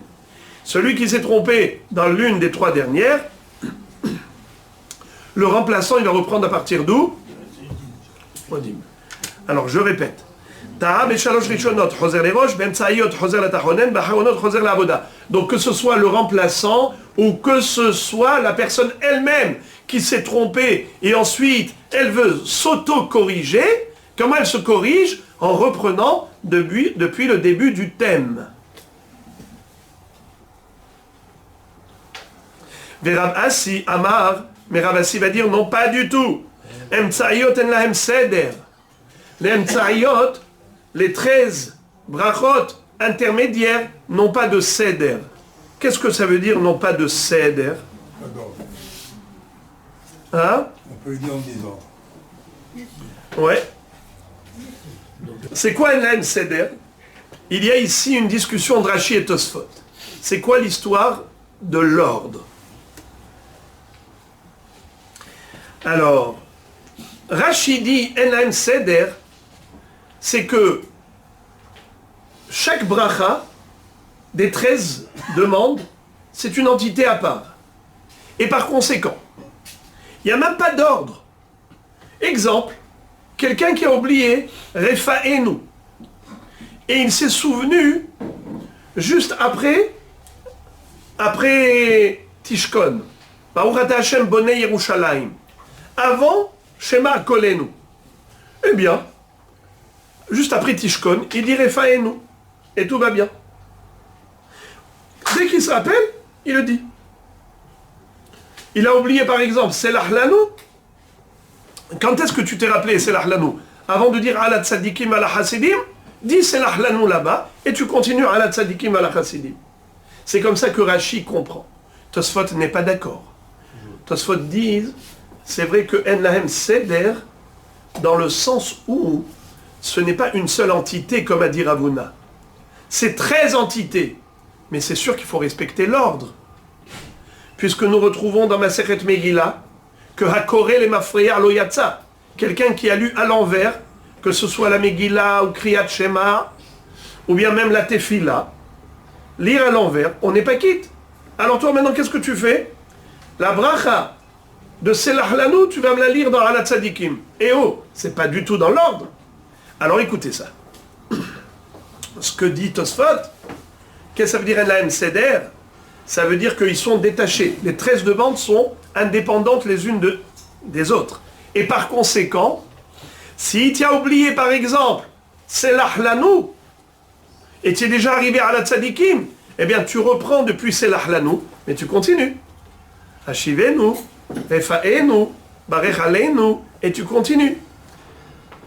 Celui qui s'est trompé dans l'une des 3 dernières, le remplaçant, il va reprendre à partir d'où? Alors, je répète. Donc, que ce soit le remplaçant ou que ce soit la personne elle-même qui s'est trompée et ensuite elle veut s'auto-corriger, comment elle se corrige? En reprenant depuis le début du thème. Rav Asi Amar, mais Rav Asi va dire non, pas du tout. Emtsayot en lahem seder. Les emtsayot, les 13 brachot intermédiaires, n'ont pas de seder. Qu'est-ce que ça veut dire, non pas de seder? Hein? On peut le dire en désordre. Ouais. C'est quoi en lahem seder? Il y a ici une discussion de Rashi et Tosfot. C'est quoi l'histoire de l'ordre? Alors, Rashi dit en seder, c'est que chaque bracha des 13 demandes, c'est une entité à part. Et par conséquent, il n'y a même pas d'ordre. Exemple, quelqu'un qui a oublié Refaenu, et il s'est souvenu juste après Tishkon, Baruch Ata Hashem Bonei Yerushalayim, avant Shema Kolenu. Eh bien, juste après Tishkon, il dit Refaenu, et tout va bien. Dès qu'il se rappelle, il le dit. Il a oublié par exemple Selah Lanu. Quand est-ce que tu t'es rappelé Selah Lanu? Avant de dire Ala Tzadikim Ala Hasidim, dis Selah Lanu là-bas, et tu continues Ala Tzadikim Ala Hasidim. C'est comme ça que Rashi comprend. Tosfot n'est pas d'accord. Tosfot dit, c'est vrai que En Lahem Seder, dans le sens où ce n'est pas une seule entité, comme a dit Rav Huna. C'est 13 entités. Mais c'est sûr qu'il faut respecter l'ordre. Puisque nous retrouvons dans Masechet Megillah que Hakore le Mafreya lo Yatsa, quelqu'un qui a lu à l'envers, que ce soit la Megillah ou Kriyat Shema, ou bien même la Tefila, lire à l'envers, on n'est pas quitte. Alors toi maintenant, qu'est-ce que tu fais? La bracha de Selah Lanu, tu vas me la lire dans Alat Tzadikim. Et oh, c'est pas du tout dans l'ordre. Alors écoutez ça. Ce que dit Tosfot, qu'est-ce que ça veut dire Lahem Seder? Ça veut dire qu'ils sont détachés. Les 13 demandes sont indépendantes les unes des autres. Et par conséquent, si tu as oublié par exemple Selah Lanu, et tu es déjà arrivé à la Tzadikim, eh bien tu reprends depuis Selah Lanu, mais tu continues. Hashivenu, Refaenu, Barech Aleinu, et tu continues.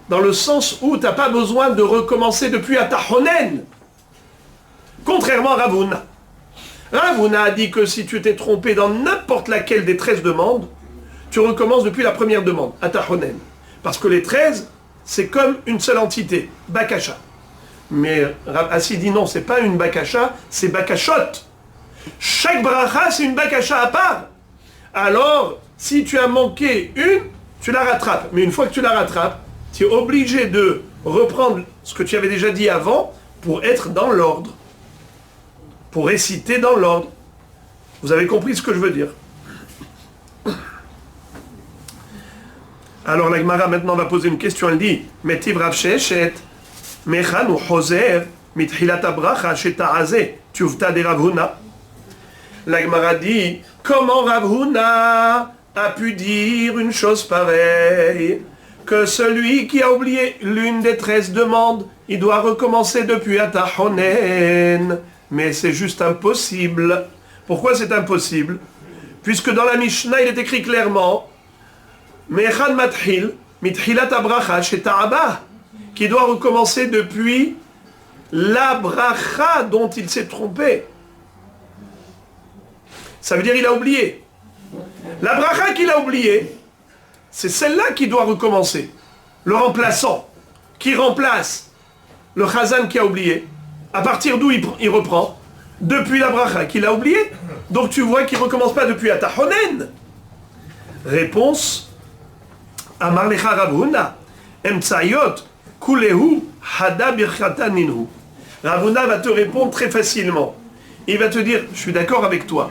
Dans le sens où tu n'as pas besoin de recommencer depuis Atahonen. Contrairement à Ravuna. Ravuna a dit que si tu t'es trompé dans n'importe laquelle des 13 demandes, tu recommences depuis la première demande, Atahonen. Parce que les 13, c'est comme une seule entité, Bakasha. Mais Rav Assi dit non, c'est pas une Bakasha, c'est Bakashot. Chaque bracha, c'est une Bakasha à part. Alors, si tu as manqué une, tu la rattrapes. Mais une fois que tu la rattrapes, tu es obligé de reprendre ce que tu avais déjà dit avant pour être dans l'ordre. Pour réciter dans l'ordre. Vous avez compris ce que je veux dire? Alors la Gemara maintenant va poser une question. Elle dit Metiv Rav Sheshet, Mechan ou Hoser, Mithilat Abracha, Sheta'aze, Tuvta de Rav Huna. La Gemara dit comment Rav Huna a pu dire une chose pareille? Que celui qui a oublié l'une des 13 demandes, il doit recommencer depuis Atahonen. Mais c'est juste impossible. Pourquoi c'est impossible? Puisque dans la Mishnah, il est écrit clairement Me'echan mathil, mithilat abracha sheta'aba, qui doit recommencer depuis la bracha dont il s'est trompé. Ça veut dire qu'il a oublié. La bracha qu'il a oubliée, c'est celle-là qui doit recommencer. Le remplaçant, qui remplace le chazan qui a oublié. À partir d'où il reprend? Depuis la bracha qu'il a oublié. Donc tu vois qu'il ne recommence pas depuis Atahonen. Réponse Amar lecha Rav Huna, Emtsayot, Kulehu, Hada Birchata Ninhu. Rav Huna va te répondre très facilement. Il va te dire, je suis d'accord avec toi,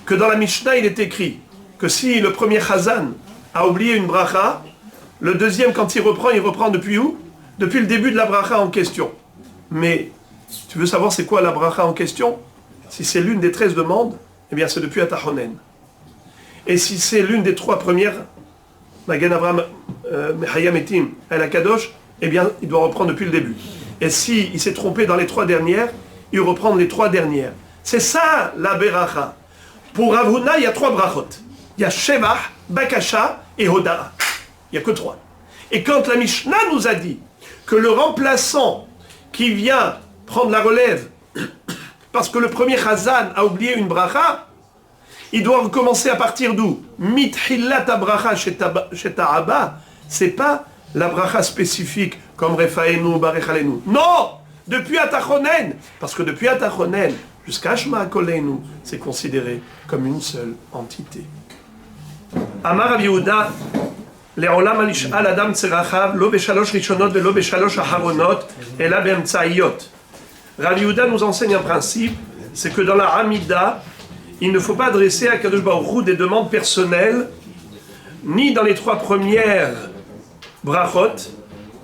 que dans la Mishnah il est écrit que si le premier chazan a oublié une bracha, le deuxième quand il reprend depuis où? Depuis le début de la bracha en question. Mais tu veux savoir c'est quoi la bracha en question? Si c'est l'une des 13 demandes, eh bien c'est depuis Atahonen. Et si c'est l'une des 3 premières, Magen Avraham, Mechayam Etim, El Akadosh, eh bien il doit reprendre depuis le début. Et si il s'est trompé dans les 3 dernières, il reprend les 3 dernières. C'est ça la beracha. Pour Rav Huna, il y a 3 brachot. Il y a Shevach, Bakasha et Hoda'a. Il n'y a que 3. Et quand la Mishnah nous a dit que le remplaçant qui vient prendre la relève, parce que le premier chazan a oublié une bracha, il doit recommencer à partir d'où? Mithilat bracha sheta'aba. C'est pas la bracha spécifique comme Refaenu, Barech Aleinu. Non! Depuis Atahonen. Parce que depuis Atahonen jusqu'à Shema Koleinu, c'est considéré comme une seule entité. Amar Rav Yehuda, Le'olam al adam tzerachav, lo beshalosh rishonot velo beshalosh aharonot, ela be'emtsa'iyot. Rav Yehuda nous enseigne un principe, c'est que dans la Hamida, il ne faut pas adresser à Kadosh Baruch Hu des demandes personnelles, ni dans les 3 premières brachot,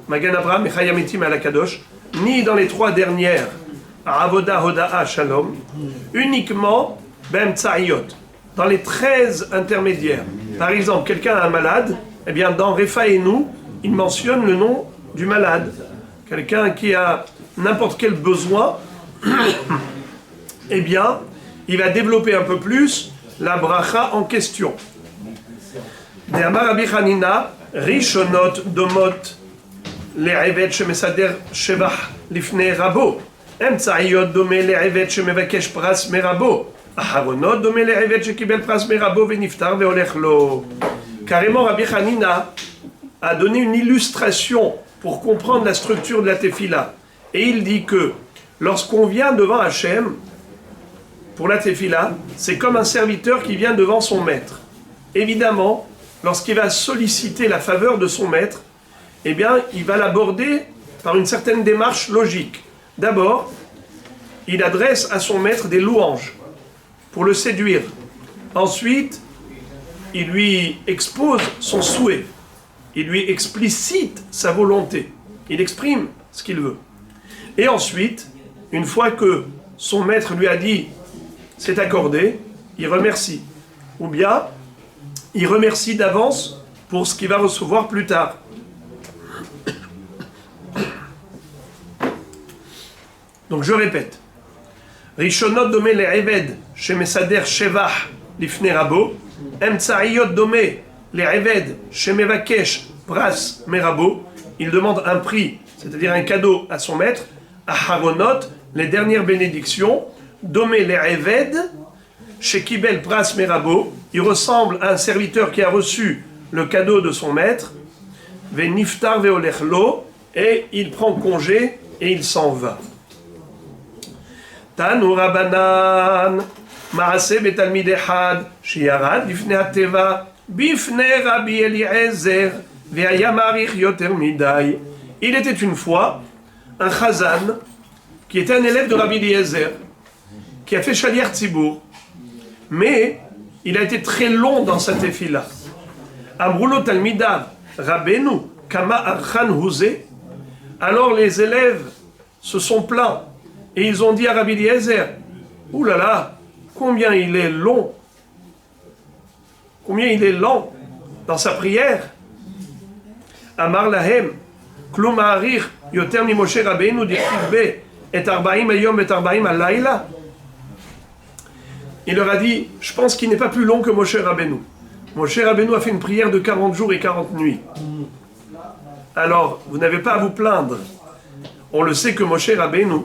Magen Avraham, Mechayam Etim et Kadosh, ni dans les 3 dernières, Avoda, Hoda'a, Shalom, uniquement Be'emtsa'iyot, dans les 13 intermédiaires. Par exemple, quelqu'un a un malade, eh bien dans Refaenu, il mentionne le nom du malade. Quelqu'un qui a n'importe quel besoin, eh bien, il va développer un peu plus la bracha en question. De Amar Rabbi Hanina, Rishonot domot le'evet shemesader shevach lifnei rabo. Emtsa'iyot domé le'evet shemevakesh pras merabo. Aharonot domé le'evet shekibel pras merabo veniftar ve'olech lo. Carrément, Rabbi Hanina a donné une illustration pour comprendre la structure de la tefila. Et il dit que lorsqu'on vient devant Hachem, pour la tefila, c'est comme un serviteur qui vient devant son maître. Évidemment, lorsqu'il va solliciter la faveur de son maître, eh bien, il va l'aborder par une certaine démarche logique. D'abord, il adresse à son maître des louanges pour le séduire. Ensuite, il lui expose son souhait, il lui explicite sa volonté, il exprime ce qu'il veut. Et ensuite, une fois que son maître lui a dit « c'est accordé », il remercie. Ou bien, il remercie d'avance pour ce qu'il va recevoir plus tard. Donc je répète. Rishonot domé le Eved, chez Mesader Shevach, l'ifne rabo. Emtsa'iyot domé le Eved, chez Mevakesh, pras merabo. Il demande un prix, c'est-à-dire un cadeau à son maître. Aharonot, les dernières bénédictions. Domé le Eved, chez Kibel pras merabo. Il ressemble à un serviteur qui a reçu le cadeau de son maître. Ve niftar ve olechlo, et il prend congé et il s'en va. Tanu Rabanan, Maaseh betalmid echad, shiarad lifnei hateva, bifnei Rabbi Eliezer, ve'haya marich yoter midai. Il était une fois un chazan qui était un élève de Rabbi Eliezer, qui a fait Shaliach Tzibour, mais il a été très long dans sa tefila. Amrulo talmidav, Rabbeinu, kama archan huzeh. Alors les élèves se sont plaints. Et ils ont dit à Rabbi Eliezer, « Ouh là là, combien il est long, combien il est lent dans sa prière. » Amar lahem, klum ha'arich yoter mi Moshe Rabbeinu dichtiv be et arbaim hayom et arbaim halayla. Il leur a dit, je pense qu'il n'est pas plus long que Moshe Rabbeinu. Moshe Rabbeinu a fait une prière de 40 jours et 40 nuits. Alors, vous n'avez pas à vous plaindre. On le sait que Moshe Rabbeinu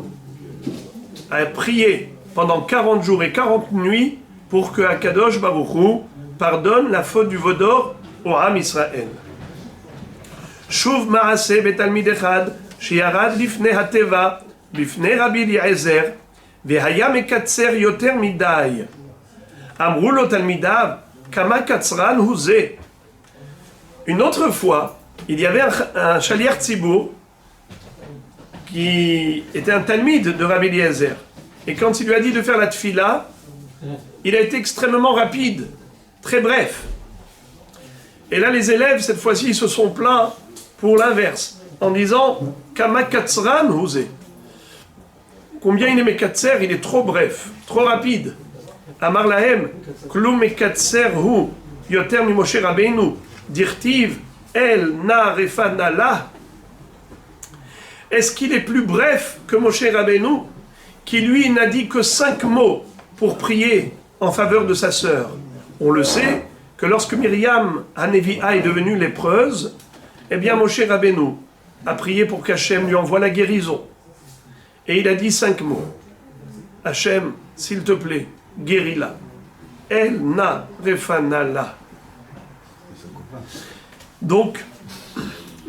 a prié pendant 40 jours et 40 nuits pour que Akadosh Baruch Hu pardonne la faute du Vaudor au Ham Israël. Shuv Maaseh betalmid echad, shiarad lifnei hateva, lifnei Rabbi Eliezer, ve'haya mekatzer yoter midai. Amru lo talmidav, kama katzran hu zeh. Une autre fois, il y avait un Shaliach Tzibour qui était un talmid de Rabbi Eliezer. Et quand il lui a dit de faire la tfila, il a été extrêmement rapide, très bref. Et là, les élèves, cette fois-ci, ils se sont plaints pour l'inverse, en disant « Kama katzran huzeh » Combien il est mekatzer, il est trop bref, trop rapide. Amar lahem, klum mekatzer hu yoter mi Moshe Rabbeinu, dirtiv el na refana la. Est-ce qu'il est plus bref que Moshe Rabbeinu, qui lui n'a dit que 5 mots pour prier en faveur de sa sœur? On le sait que lorsque Myriam Hanevi'a est devenue lépreuse, eh bien Moshe Rabbeinu a prié pour qu'Hachem lui envoie la guérison. Et il a dit 5 mots. Hachem, s'il te plaît, guéris-la. El na refana la. Donc,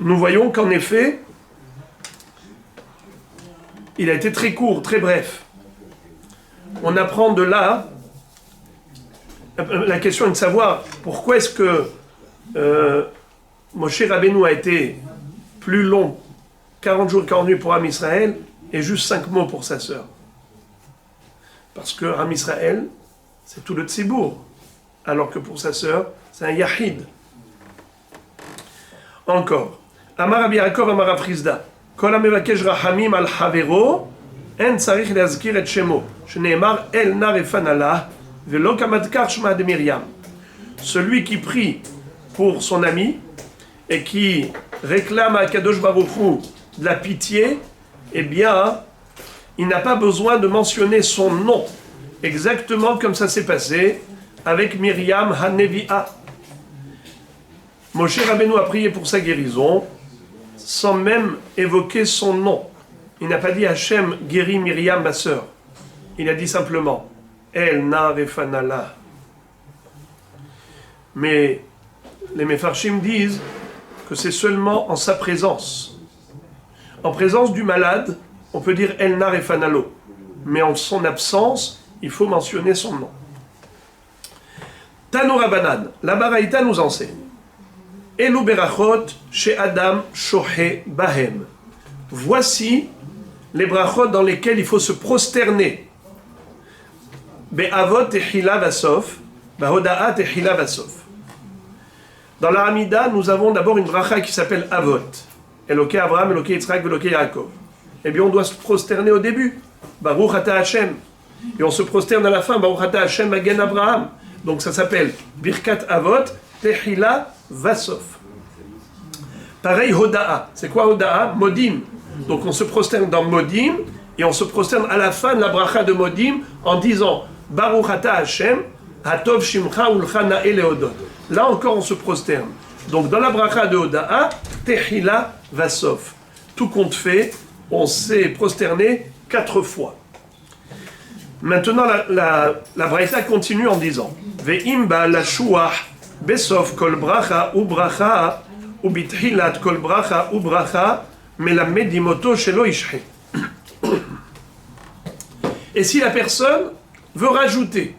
nous voyons qu'en effet, il a été très court, très bref. On apprend de là, la question est de savoir pourquoi est-ce que Moshe Rabbeinu a été plus long, 40 jours et 40 nuits pour Am Israël, et juste 5 mots pour sa sœur. Parce que Am Israël, c'est tout le Tzibour, alors que pour sa sœur, c'est un Yahid. Encore. Amar Rabbi Yaakov Amar Rav Chizda. Kol hamevakesh rachamim al havero, en tzarich leazkir et shemo, sheneemar el na refana lah, velo kamadkar shma de Myriam. Celui qui prie pour son ami et qui réclame à Kadosh Baruch Hu de la pitié, eh bien, il n'a pas besoin de mentionner son nom, exactement comme ça s'est passé avec Myriam Hanevi'a. Moshe Rabbeinu a prié pour sa guérison, sans même évoquer son nom. Il n'a pas dit Hachem guérit Myriam, ma sœur. Il a dit simplement El na refana la. Mais les Mefarshim disent que c'est seulement en sa présence. En présence du malade, on peut dire El na refana lo. Mais en son absence, il faut mentionner son nom. Tanu Rabanan, la Baraïta nous enseigne. Elu berachot chez Adam shohe bahem. Voici les brachot dans lesquels il faut se prosterner. Be'avot techila vasof, ba'hoda'at techila vasof. Dans la Hamida, nous avons d'abord une bracha qui s'appelle Avot. Eloké Abraham, Eloké Yitzhak, Eloké Yaakov. Eh bien, on doit se prosterner au début. Baruch Ata Hashem. Et on se prosterne à la fin. Baruch Ata Hashem Magen Abraham. Donc ça s'appelle Birkat Avot, Tehila Vasof. Pareil, Hoda'a. C'est quoi Hoda'a? Modim. Donc on se prosterne dans Modim et on se prosterne à la fin de la bracha de Modim en disant Baruch Ata Hashem, Hatov Shimcha Ulcha Na'e Leodot. Là encore on se prosterne. Donc dans la bracha de Hoda'a, Tehila Vasof. Tout compte fait, on s'est prosterné 4 fois. Maintenant la braïta continue en disant Ve'im ba'al shuach besof kol bracha u bracha u bithilat kol bracha u bracha melamed imoto shelo ishhe. Et si la personne veut rajouter,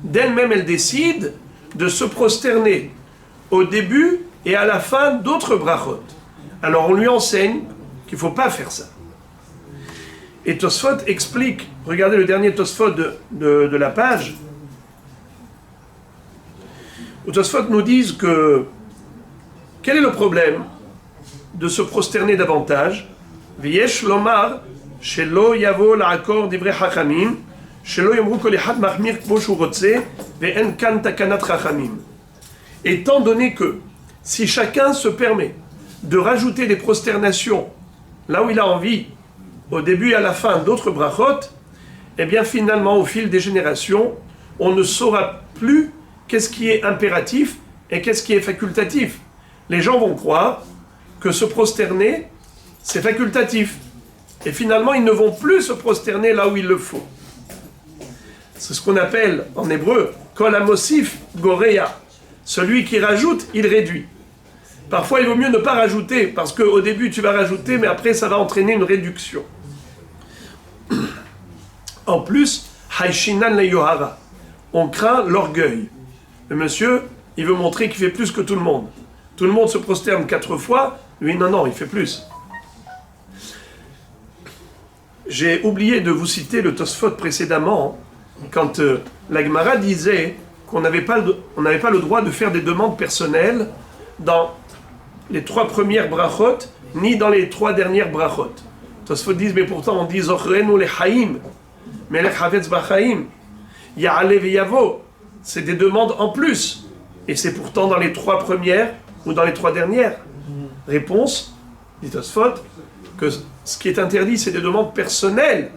d'elle-même elle décide de se prosterner au début et à la fin d'autres brachot. Alors on lui enseigne qu'il ne faut pas faire ça. Et Tosfot explique, regardez le dernier Tosfot de la page, où Tosfot nous disent que quel est le problème de se prosterner davantage? V'yesh lomar shelo yavo la'akor divrei chachamim shelo yomru kol echad machmir kmo shu rotze ve'en kan takanat chachamim. Étant donné que si chacun se permet de rajouter des prosternations là où il a envie, au début et à la fin d'autres brachot, eh bien finalement au fil des générations, on ne saura plus qu'est-ce qui est impératif et qu'est-ce qui est facultatif. Les gens vont croire que se prosterner, c'est facultatif. Et finalement, ils ne vont plus se prosterner là où il le faut. C'est ce qu'on appelle en hébreu kol hamosif goreya. Celui qui rajoute, il réduit. Parfois, il vaut mieux ne pas rajouter, parce qu'au début, tu vas rajouter, mais après, ça va entraîner une réduction. En plus, haishinan le yohara. On craint l'orgueil. Le monsieur, il veut montrer qu'il fait plus que tout le monde. Tout le monde se prosterne 4 fois, lui, non, il fait plus. J'ai oublié de vous citer le Tosfot précédemment, quand la Gemara disait qu'on n'avait pas le droit de faire des demandes personnelles dans les 3 premières brachot, ni dans les 3 dernières brachot. Tosfot disent, mais pourtant on dit Zochrenu le Chaim, Melech Havetz Bachaim, Ya'ale V'Yavo, c'est des demandes en plus, et c'est pourtant dans les 3 premières ou dans les 3 dernières. Réponse, dit Tosfot, que ce qui est interdit, c'est des demandes personnelles,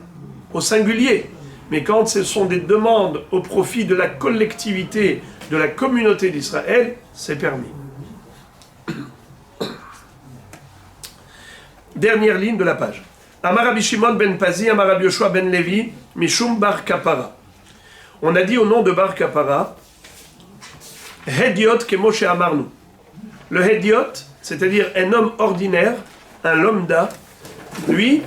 au singulier. Mais quand ce sont des demandes au profit de la collectivité, de la communauté d'Israël, c'est permis. Dernière ligne de la page. Amar Rabbi Shimon ben Pazi, Amar Rabbi Yoshua ben Levi, Mishum Bar Kapara. On a dit au nom de Bar Kapara, Hediot Kemoshe Amarnu. Le Hediot, c'est-à-dire un homme ordinaire, un lambda, lui,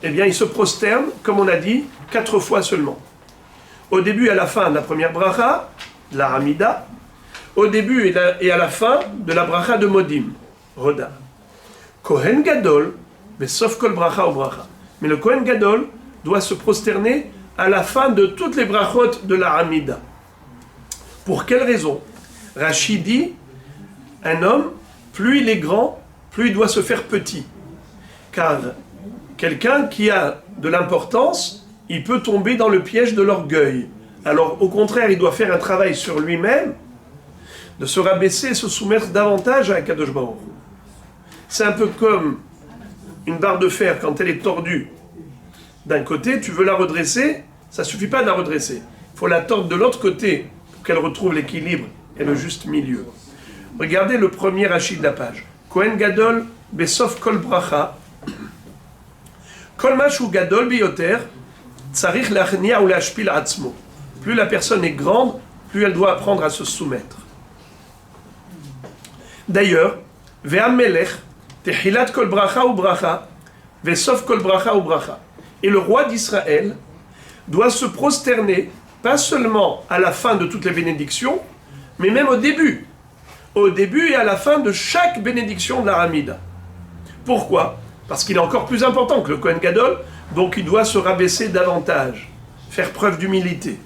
eh bien, il se prosterne, comme on a dit, 4 fois seulement. Au début et à la fin de la première bracha, la Hamida, au début et à la fin de la bracha de Modim, Roda. Kohen Gadol, mais sauf kol bracha ou bracha. Mais le Kohen Gadol doit se prosterner à la fin de toutes les brachot de la Hamida. Pour quelle raison? Rachid dit, un homme, plus il est grand, plus il doit se faire petit. Car quelqu'un qui a de l'importance, il peut tomber dans le piège de l'orgueil. Alors au contraire, il doit faire un travail sur lui-même, de se rabaisser, se soumettre davantage à Kadosh Baruch Hu. C'est un peu comme une barre de fer, quand elle est tordue d'un côté, tu veux la redresser, ça ne suffit pas de la redresser. Il faut la tordre de l'autre côté pour qu'elle retrouve l'équilibre et le juste milieu. Regardez le premier rachid de la page. Kohen Gadol, Besof Kol Bracha, Kol Mashu Gadol Bioter, Tsarich Lachnia ou Lashpil Atzmo. Plus la personne est grande, plus elle doit apprendre à se soumettre. D'ailleurs, Ve'am Melech, Tehilat Kol Bracha ou Bracha, Vesof Kol Bracha ou Bracha. Et le roi d'Israël doit se prosterner, pas seulement à la fin de toutes les bénédictions, mais même au début. Au début et à la fin de chaque bénédiction de la Hamida. Pourquoi? Parce qu'il est encore plus important que le Kohen Gadol, donc il doit se rabaisser davantage, faire preuve d'humilité.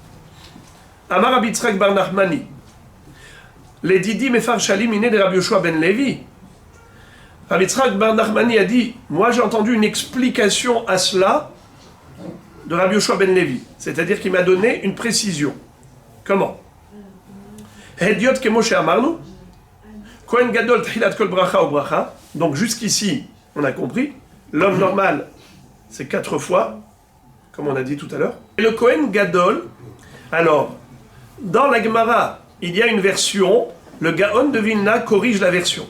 Amar Rabbi Yitzhak bar Nachmani, les Didi Mefarshalim iné de Rabbi Yoshua ben Levi. Rabbi Yitzhak bar Nachmani a dit, moi j'ai entendu une explication à cela de Rabbi Yoshua ben Levi, c'est-à-dire qu'il m'a donné une précision. Comment? Hediot kemoshe amarnu, Kohen Gadol Tchilat Kol Bracha ou Bracha. Donc jusqu'ici, on a compris, l'homme normal, c'est 4 fois, comme on a dit tout à l'heure. Et le Kohen Gadol, alors, dans la Gemara, il y a une version, le Gaon de Vilna corrige la version.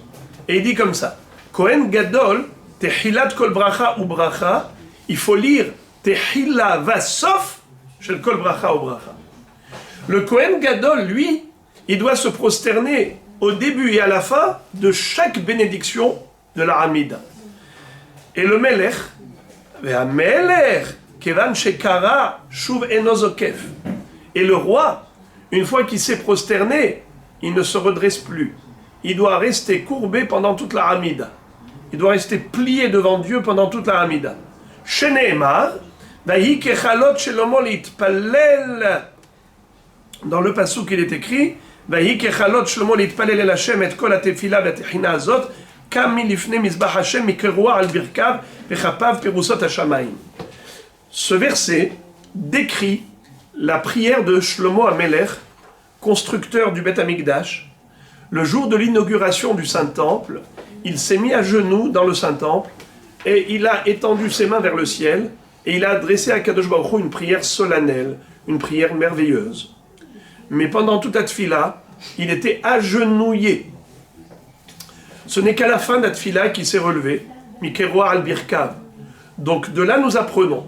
Et il dit comme ça, Kohen Gadol, Tehilat Kol Bracha ou Bracha, il faut lire Tehila Vasof, Shel Kol Bracha ou Bracha. Le Kohen Gadol, lui, il doit se prosterner au début et à la fin de chaque bénédiction de la Hamida. Et le Melech, et le roi, une fois qu'il s'est prosterné, il ne se redresse plus. Il doit rester courbé pendant toute la Hamida. Il doit rester plié devant Dieu pendant toute la Hamida. Sheneemar, dans le passouk il est écrit, ce verset décrit la prière de Shlomo HaMelech, constructeur du Beth Amikdash. Le jour de l'inauguration du Saint-Temple, il s'est mis à genoux dans le Saint-Temple et il a étendu ses mains vers le ciel et il a adressé à Kadosh Baruch Hu une prière solennelle, une prière merveilleuse. Mais pendant toute la tfila, il était agenouillé. Ce n'est qu'à la fin de la tfila qu'il s'est relevé, Mikeroa al-Birkav. Donc de là nous apprenons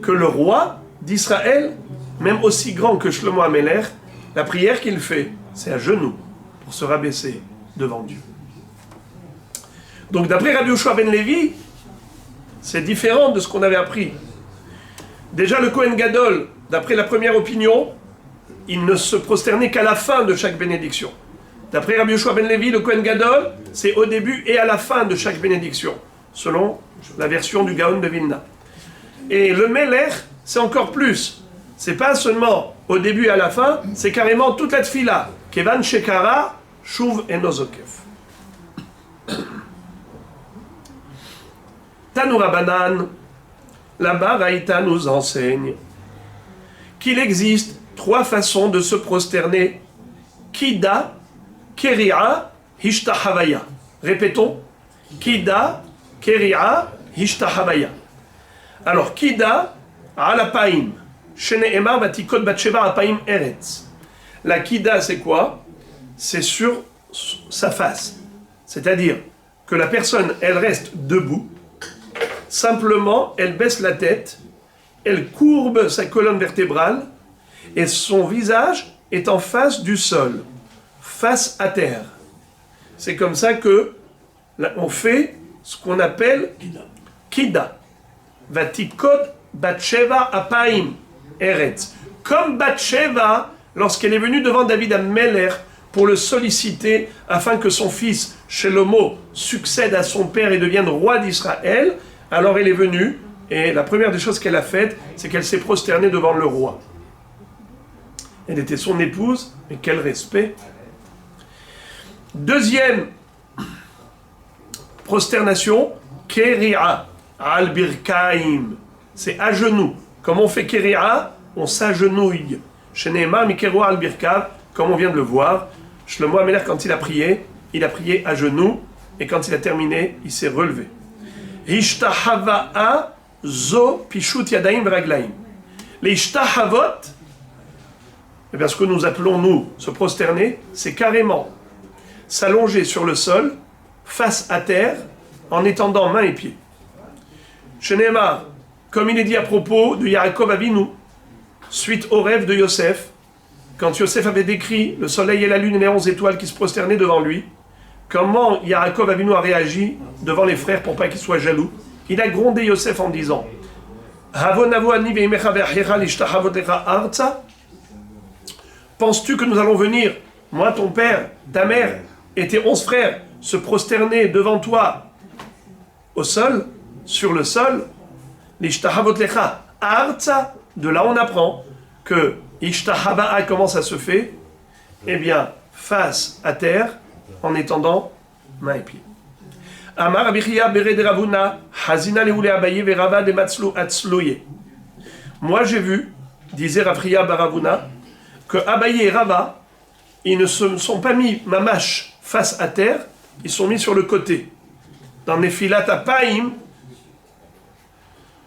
que le roi d'Israël, même aussi grand que Shlomo HaMelech, la prière qu'il fait, c'est à genoux, pour se rabaisser devant Dieu. Donc d'après Rabbi Yoshua ben Levi, c'est différent de ce qu'on avait appris. Déjà le Kohen Gadol, d'après la première opinion, il ne se prosternait qu'à la fin de chaque bénédiction. D'après Rabbi Yoshua ben Levi, le Kohen Gadol, c'est au début et à la fin de chaque bénédiction, selon la version du Gaon de Vilna. Et le Melech, c'est encore plus. C'est pas seulement au début et à la fin, c'est carrément toute la tfila. Kevan shekara, shuv enozokef. Tanu Rabbanan, la Baraita nous enseigne qu'il existe 3 façons de se prosterner. Kida, Keria, Hishtahavaya. Répétons. Kida, Keria, Hishtahavaya. Alors, Kida, Alapaim. Shene'emar batikot batsheva apaim eretz. La Kida, c'est quoi? C'est sur sa face. C'est-à-dire que la personne, elle reste debout. Simplement, elle baisse la tête, elle courbe sa colonne vertébrale, et son visage est en face du sol, face à terre. C'est comme ça que on fait ce qu'on appelle Kida. Vatikod Batsheva Apaim Eretz. Comme Batsheva, lorsqu'elle est venue devant David HaMelech pour le solliciter afin que son fils Shelomo succède à son père et devienne roi d'Israël, alors elle est venue et la première des choses qu'elle a faites, c'est qu'elle s'est prosternée devant le roi. Elle était son épouse, mais quel respect. Deuxième prosternation, Keria, al-Birkaim. C'est à genoux. Comme on fait Keria, on s'agenouille. Sheneema, Mikeroa al-Birkav, comme on vient de le voir. Shlomo HaMelech, quand il a prié à genoux, et quand il a terminé, il s'est relevé. Ishtahavaa zo pishut yadaim vraglaim. Les ishtahavot, eh bien, ce que nous appelons, nous, se prosterner, c'est carrément s'allonger sur le sol, face à terre, en étendant mains et pieds. Sheneema, comme il est dit à propos de Yaakov Avinu, suite au rêve de Yosef, quand Yosef avait décrit le soleil et la lune et les 11 étoiles qui se prosternaient devant lui, comment Yaakov Avinu a réagi devant les frères pour pas qu'ils soient jaloux. Il a grondé Yosef en disant penses-tu que nous allons venir, moi, ton père, ta mère et tes 11 frères, se prosterner devant toi au sol, sur le sol? L'ishtahavot lecha arza, de là on apprend que ishtahava, comment ça se fait? Eh bien, face à terre en étendant mains et pieds. Amar Abichia Bered Ravuna, Hazina Leoule Abaye Verava de Matzlu Atzlouye. Moi j'ai vu, disait Rafria Baravuna, que Abaye et Rava, ils ne se sont pas mis mamash face à terre, ils sont mis sur le côté. Dans Nefilat Apaim,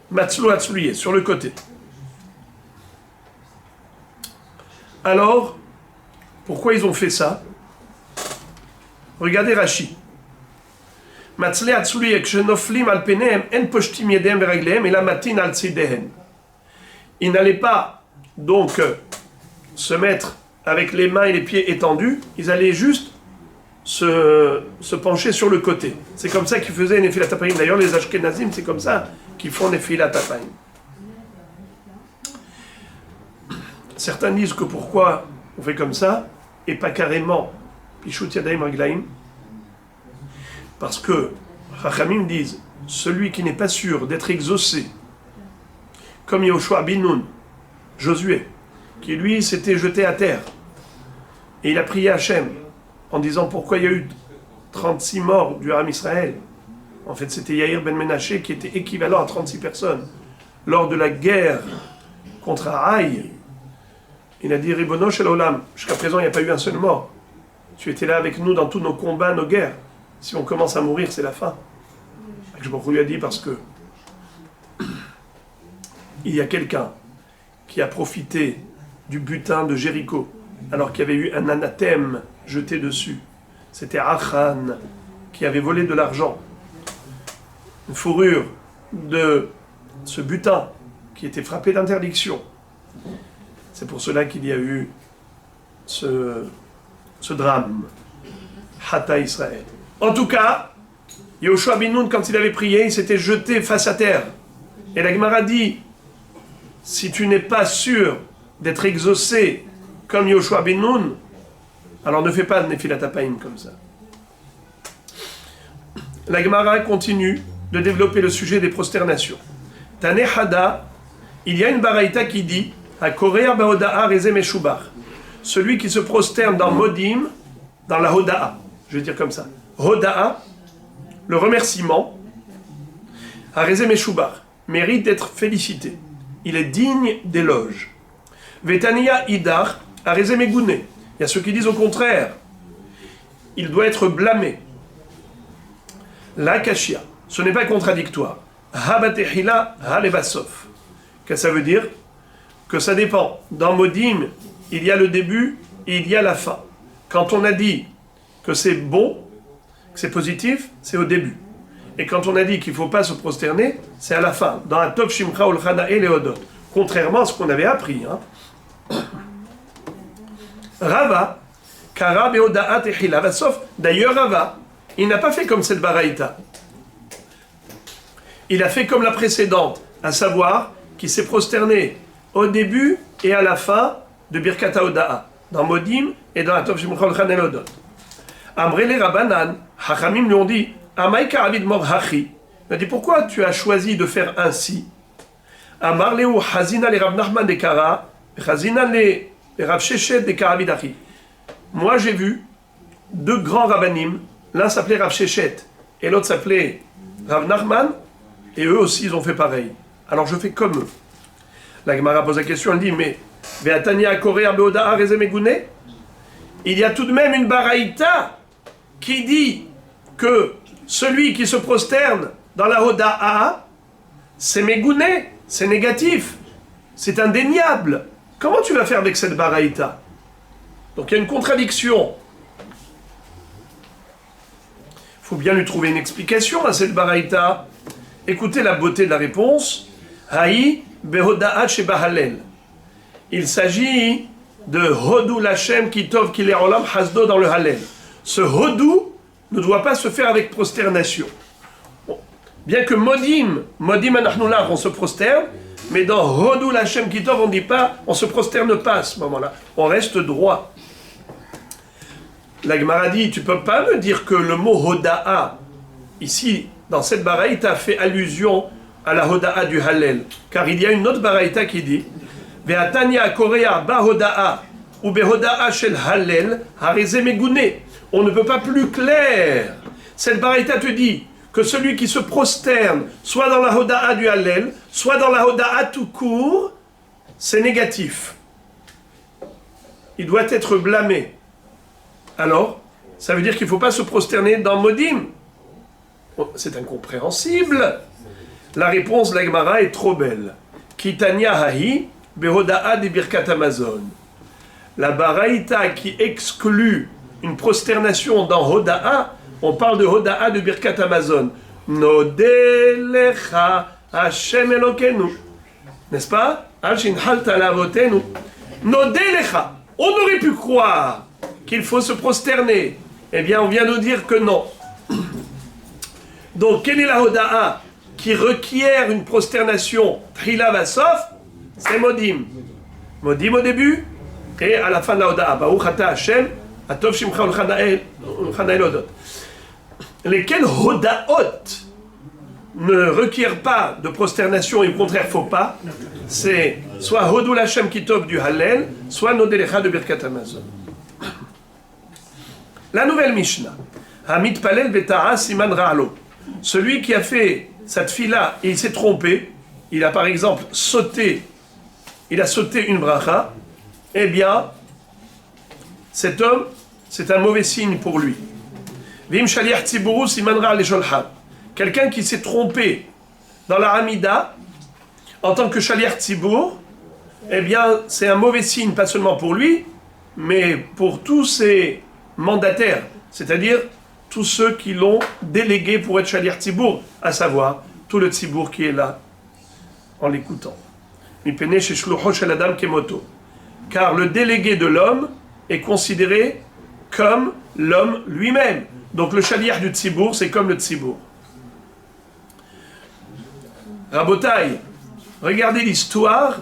Matzlu Atzlouye, sur le côté. Alors, pourquoi ils ont fait ça? Regardez Rashi. Matzle Atzlouye, Kshenoflim al Penehem, En Poshtim Yedem Veraglehem, et la Matin al Tzidehen. Ils n'allaient pas donc se mettre avec les mains et les pieds étendus, ils allaient juste se pencher sur le côté. C'est comme ça qu'ils faisaient Nefilat Apayim. D'ailleurs, les Ashkenazim, c'est comme ça qu'ils font Nefilat Apayim. Certains disent que pourquoi on fait comme ça, et pas carrément Pishut Yadayim Raglaim, parce que Chachamim disent, celui qui n'est pas sûr d'être exaucé, comme Yoshua bin Nun, Josué, qui lui s'était jeté à terre, et il a prié Hachem, en disant pourquoi il y a eu 36 morts du Ham Israël. En fait, c'était Yair ben Menaché qui était équivalent à 36 personnes. Lors de la guerre contre Haï, il a dit Ribono Shel Olam, jusqu'à présent il n'y a pas eu un seul mort. Tu étais là avec nous dans tous nos combats, nos guerres. Si on commence à mourir, c'est la fin. Je lui a dit parce que il y a quelqu'un qui a profité du butin de Jéricho, alors qu'il y avait eu un anathème jeté dessus. C'était Achan qui avait volé de l'argent, une fourrure de ce butin qui était frappé d'interdiction. C'est pour cela qu'il y a eu ce drame. Hata Israël. En tout cas, Yoshua bin Nun, quand il avait prié, il s'était jeté face à terre. Et la Gemara dit, si tu n'es pas sûr d'être exaucé comme Yoshua bin Nun, alors ne fais pas de Nefilat Apayim comme ça. La Gemara continue de développer le sujet des prosternations. Tane Hada, il y a une baraïta qui dit HaKorea ba'oda'a reze meshubar. Celui qui se prosterne dans Modim, dans la Hoda'a, je vais dire comme ça. Hoda'a, le remerciement, Hareze meshubar, mérite d'être félicité. Il est digne d'éloge. Vetania idar, Hareze megouné. Il y a ceux qui disent au contraire, il doit être blâmé. La kashia, ce n'est pas contradictoire. Habatehila halebasof. Qu'est-ce que ça veut dire? Que ça dépend. Dans Modim, il y a le début et il y a la fin. Quand on a dit que c'est bon, que c'est positif, c'est au début. Et quand on a dit qu'il ne faut pas se prosterner, c'est à la fin. Dans un Tov Shimcha Ulchana et Leodot. Contrairement à ce qu'on avait appris. Rava, Kara Beodaat Echila, sauf d'ailleurs Rava, il n'a pas fait comme cette baraïta. Il a fait comme la précédente, à savoir qu'il s'est prosterné au début et à la fin de Birkat HaOda'a, dans Modim et dans Atov Shimcha Ulchana et Leodot. Amrele Rabanan, Hachamim lui ont dit, Amay Karavid Mor Hachi. Il a dit, pourquoi tu as choisi de faire ainsi? Amar Leu Hazina le Rav Nachman de Kara, Hazina le Rav Sheshet de Karavid Hachi. Moi j'ai vu deux grands rabbanim, l'un s'appelait Rav Sheshet et l'autre s'appelait Rav Nachman, et eux aussi ils ont fait pareil. Alors je fais comme eux. La Gemara pose la question, elle dit, mais Ve'atania Korea Beoda'a Reze Megouné? Il y a tout de même une baraïta qui dit que celui qui se prosterne dans la Hoda'a, c'est Megouné, c'est négatif, c'est indéniable. Comment tu vas faire avec cette baraïta? Donc il y a une contradiction. Il faut bien lui trouver une explication à cette baraïta. Écoutez la beauté de la réponse. Haï behoda'a shebahalel. Il s'agit de Hodou Lachem Kitov Kile Olam Hasdo dans le Hallel. Ce Hodou ne doit pas se faire avec prosternation. Bon. Bien que Modim Anachnoulach, on se prosterne, mais dans Hodou Lachem Kitov, on ne dit pas, on ne se prosterne pas à ce moment-là. On reste droit. La Gemara dit, tu ne peux pas me dire que le mot Hoda'a, ici, dans cette baraïta, fait allusion à la Hoda'a du Hallel. Car il y a une autre baraïta qui dit, Ve'atania Korea ba Hoda'a ou behoda'a shel halel hareze megune. On ne peut pas plus clair. Cette baraita te dit que celui qui se prosterne, soit dans la hoda'a du halel, soit dans la hoda'a tout court, c'est négatif. Il doit être blâmé. Alors, ça veut dire qu'il ne faut pas se prosterner dans Modim. C'est incompréhensible. La réponse de la Gemara est trop belle. Kitania hahi behoda'a de birkat Amazon. La baraita qui exclut une prosternation dans hoda'a, on parle de hoda'a de birkat Amazon. Nodelecha Hashem Elokenu. N'est-ce pas? Al shinhalta lavotenu. Nodelecha. On aurait pu croire qu'il faut se prosterner. Eh bien, on vient de dire que non. Donc, quelle est la hoda'a qui requiert une prosternation Trila Vasof? C'est Modim. Modim au début et à la fin de la hoda'a. Baruch ata Hashem, atov shimcha ulchana elodot. Lesquels hoda'ot ne requièrent pas de prosternation et au contraire faut pas, c'est soit Hodul Hashem Kitov du Hallel, soit Nodelecha de Birkat Amazon. La nouvelle Mishnah, Hamit Palel Beta'a Siman Ra'alo. Celui qui a fait sa tfila et il s'est trompé, il a par exemple sauté une bracha, eh bien, cet homme, c'est un mauvais signe pour lui. Vim Shaliach Tziburu Siman Ra'al Sholha. Quelqu'un qui s'est trompé dans la Hamida, en tant que Shaliach Tzibur, eh bien, c'est un mauvais signe, pas seulement pour lui, mais pour tous ses mandataires, c'est-à-dire tous ceux qui l'ont délégué pour être Shaliach Tzibur, à savoir tout le Tzibur qui est là, en l'écoutant. Car le délégué de l'homme est considéré comme l'homme lui-même. Donc le Shaliach du Tzibur, c'est comme le Tzibur. Rabotai, regardez l'histoire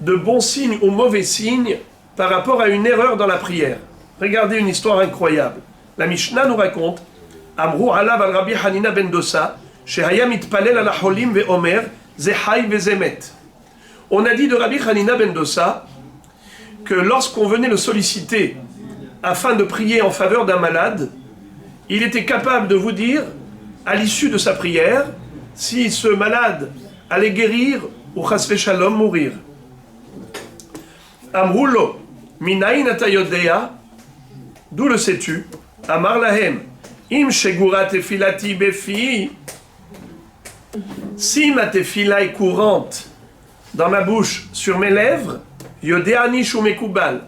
de bons signes ou mauvais signes par rapport à une erreur dans la prière. Regardez une histoire incroyable. La Mishnah nous raconte Amrou alav al Rabbi Hanina ben Dosa, shehaya mitpalel ala holim ve omer, zehai ve zemet. On a dit de Rabbi Hanina ben Dosa que lorsqu'on venait le solliciter afin de prier en faveur d'un malade, il était capable de vous dire, à l'issue de sa prière, si ce malade allait guérir ou chasve shalom mourir. Amroulo, minayin atayodea, d'où le sais-tu? Amar lahem, im shegura tefilati befi, si ma tefila est courante dans ma bouche, sur mes lèvres, yodeani shumekubal,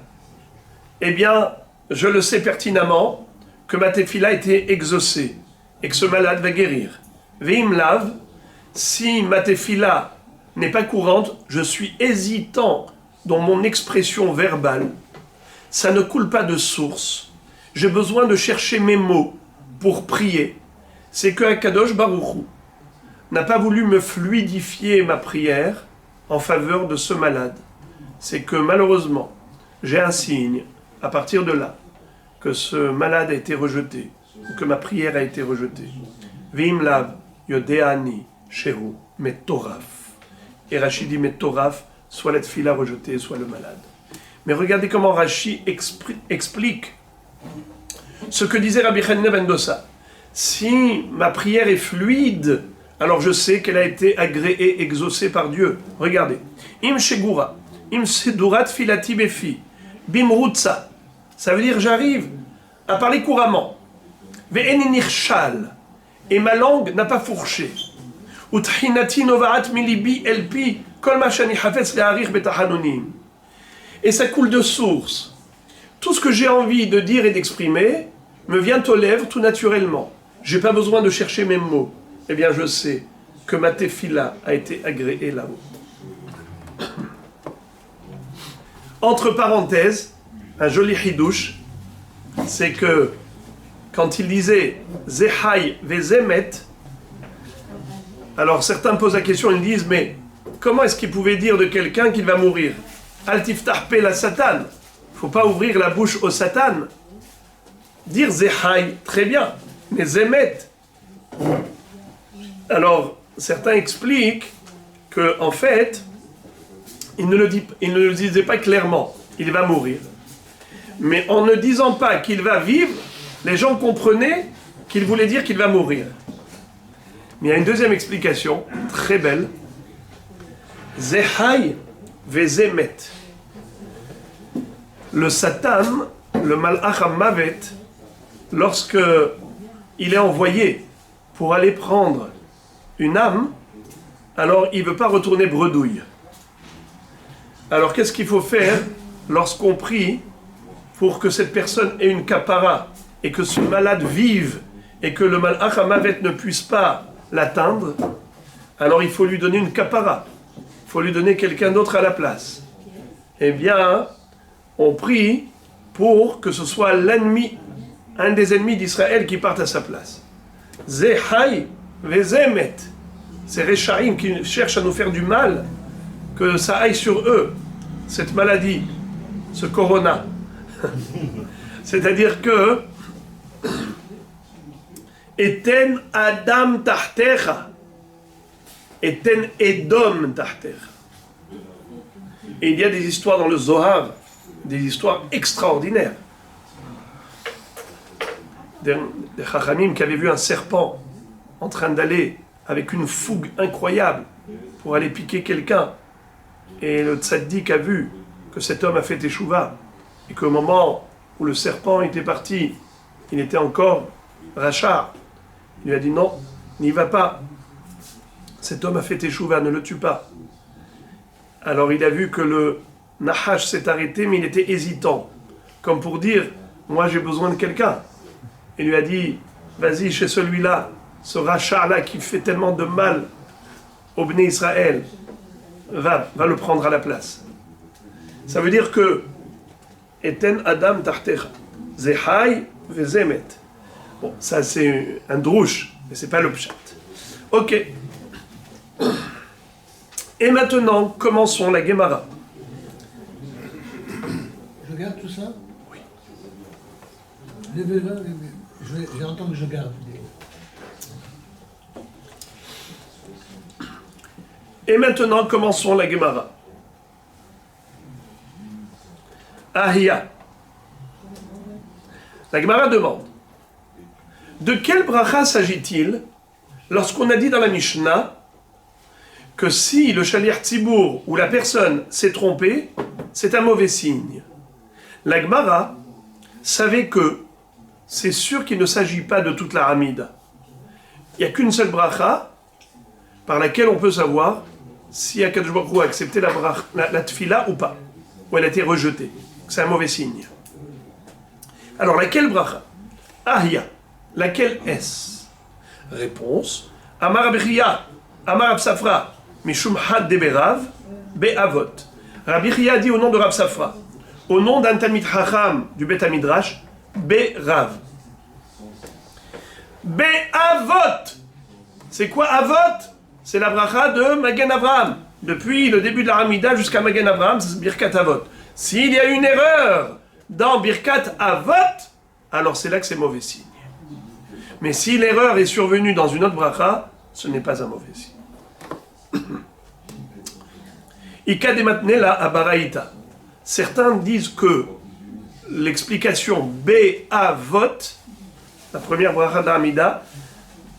eh bien, je le sais pertinemment que ma tefila a été exaucée et que ce malade va guérir. Veim lav, si ma tefila n'est pas courante, je suis hésitant dans mon expression verbale, ça ne coule pas de source, j'ai besoin de chercher mes mots pour prier. C'est que Akadosh Baruch Hu n'a pas voulu me fluidifier ma prière en faveur de ce malade. C'est que malheureusement, j'ai un signe, à partir de là, que ce malade a été rejeté, ou que ma prière a été rejetée. Vim lav yodeani shehu metoraf. Et Rashi dit metoraf, soit la tfila rejetée, soit le malade. Mais regardez comment Rashi explique ce que disait Rabbi Hanina ben Dosa. Si ma prière est fluide, alors je sais qu'elle a été agréée, exaucée par Dieu. Regardez. Im shegura, im sedurat filati befi, bimrutsa. Ça veut dire j'arrive à parler couramment. Ve'eni nirshal. Et ma langue n'a pas fourché. Uthinati novaat milibi elpi, kol ma shani hafetz le'arich betahanunim. Et ça coule de source. Tout ce que j'ai envie de dire et d'exprimer me vient aux lèvres tout naturellement. Je n'ai pas besoin de chercher mes mots. Eh bien, je sais que ma tefila a été agréée là-haut. Entre parenthèses, un joli hidouche, c'est que quand il disait Zehai vezemet, alors certains posent la question, ils disent, mais comment est-ce qu'il pouvait dire de quelqu'un qu'il va mourir? Al tiftah pe la satan. Il ne faut pas ouvrir la bouche au satan. Dire Zehai, très bien, mais Zemet. Alors, certains expliquent que en fait, il ne le disait pas clairement, il va mourir. Mais en ne disant pas qu'il va vivre, les gens comprenaient qu'il voulait dire qu'il va mourir. Mais il y a une deuxième explication, très belle. Zehai vezemet. Le Satan, le Malach HaMavet, lorsque il est envoyé pour aller prendre une âme, alors il ne veut pas retourner bredouille. Alors qu'est-ce qu'il faut faire lorsqu'on prie pour que cette personne ait une kapara et que ce malade vive et que le Malach HaMavet ne puisse pas l'atteindre? Alors il faut lui donner une kapara. Il faut lui donner quelqu'un d'autre à la place. Eh bien, on prie pour que ce soit l'ennemi, un des ennemis d'Israël qui parte à sa place. Zehai vezemet. Ces Réchaïm qui cherchent à nous faire du mal, que ça aille sur eux, cette maladie, ce corona. C'est-à-dire que Eten Adam Tahtecha, Eten Edom Tahtecha. Et il y a des histoires dans le Zohar, des histoires extraordinaires. Des Chachamim qui avaient vu un serpent en train d'aller avec une fougue incroyable pour aller piquer quelqu'un. Et le tzaddik a vu que cet homme a fait teshuva et qu'au moment où le serpent était parti, il était encore rachar. Il lui a dit non, n'y va pas. Cet homme a fait teshuva, ne le tue pas. Alors il a vu que le Nahash s'est arrêté, mais il était hésitant, comme pour dire, moi j'ai besoin de quelqu'un. Il lui a dit, vas-y chez celui-là, ce rachat-là qui fait tellement de mal au Bnei Israël, va le prendre à la place. Ça veut dire que Eten Adam Tartecha, Zehai Vezemet. Bon, ça c'est un drouche, mais c'est pas le pshat. Ok. Et maintenant, commençons la Gemara. Je garde tout ça? Oui. Levez-le, j'entends que je garde. Et maintenant, commençons la Gemara. Ahia. La Gemara demande, de quel bracha s'agit-il lorsqu'on a dit dans la Mishnah que si le shaliach tzibour ou la personne s'est trompée, c'est un mauvais signe? La Gemara savait que c'est sûr qu'il ne s'agit pas de toute la Hamida. Il n'y a qu'une seule bracha par laquelle on peut savoir si Akadosh Baruch Hu a accepté la tfila ou pas, ou elle a été rejetée. C'est un mauvais signe. Alors, laquelle bracha? Ahia. Laquelle est-ce? Réponse. Amar Abichia, Amar Absafra, Mishum Had Deberav, Be'avot. Rabbi Chia dit au nom de Rav Safra, au nom d'un Talmid Chacham du Bet Midrash, Be'rav. Be'avot. C'est quoi Avot? C'est la bracha de Magen Avraham. Depuis le début de la Hamida jusqu'à Magen Avraham, c'est Birkat Avot. S'il y a une erreur dans Birkat Avot, alors c'est là que c'est mauvais signe. Mais si l'erreur est survenue dans une autre bracha, ce n'est pas un mauvais signe. Ika de matnela abaraïta. Certains disent que l'explication Be'avot, la première bracha d'Amida,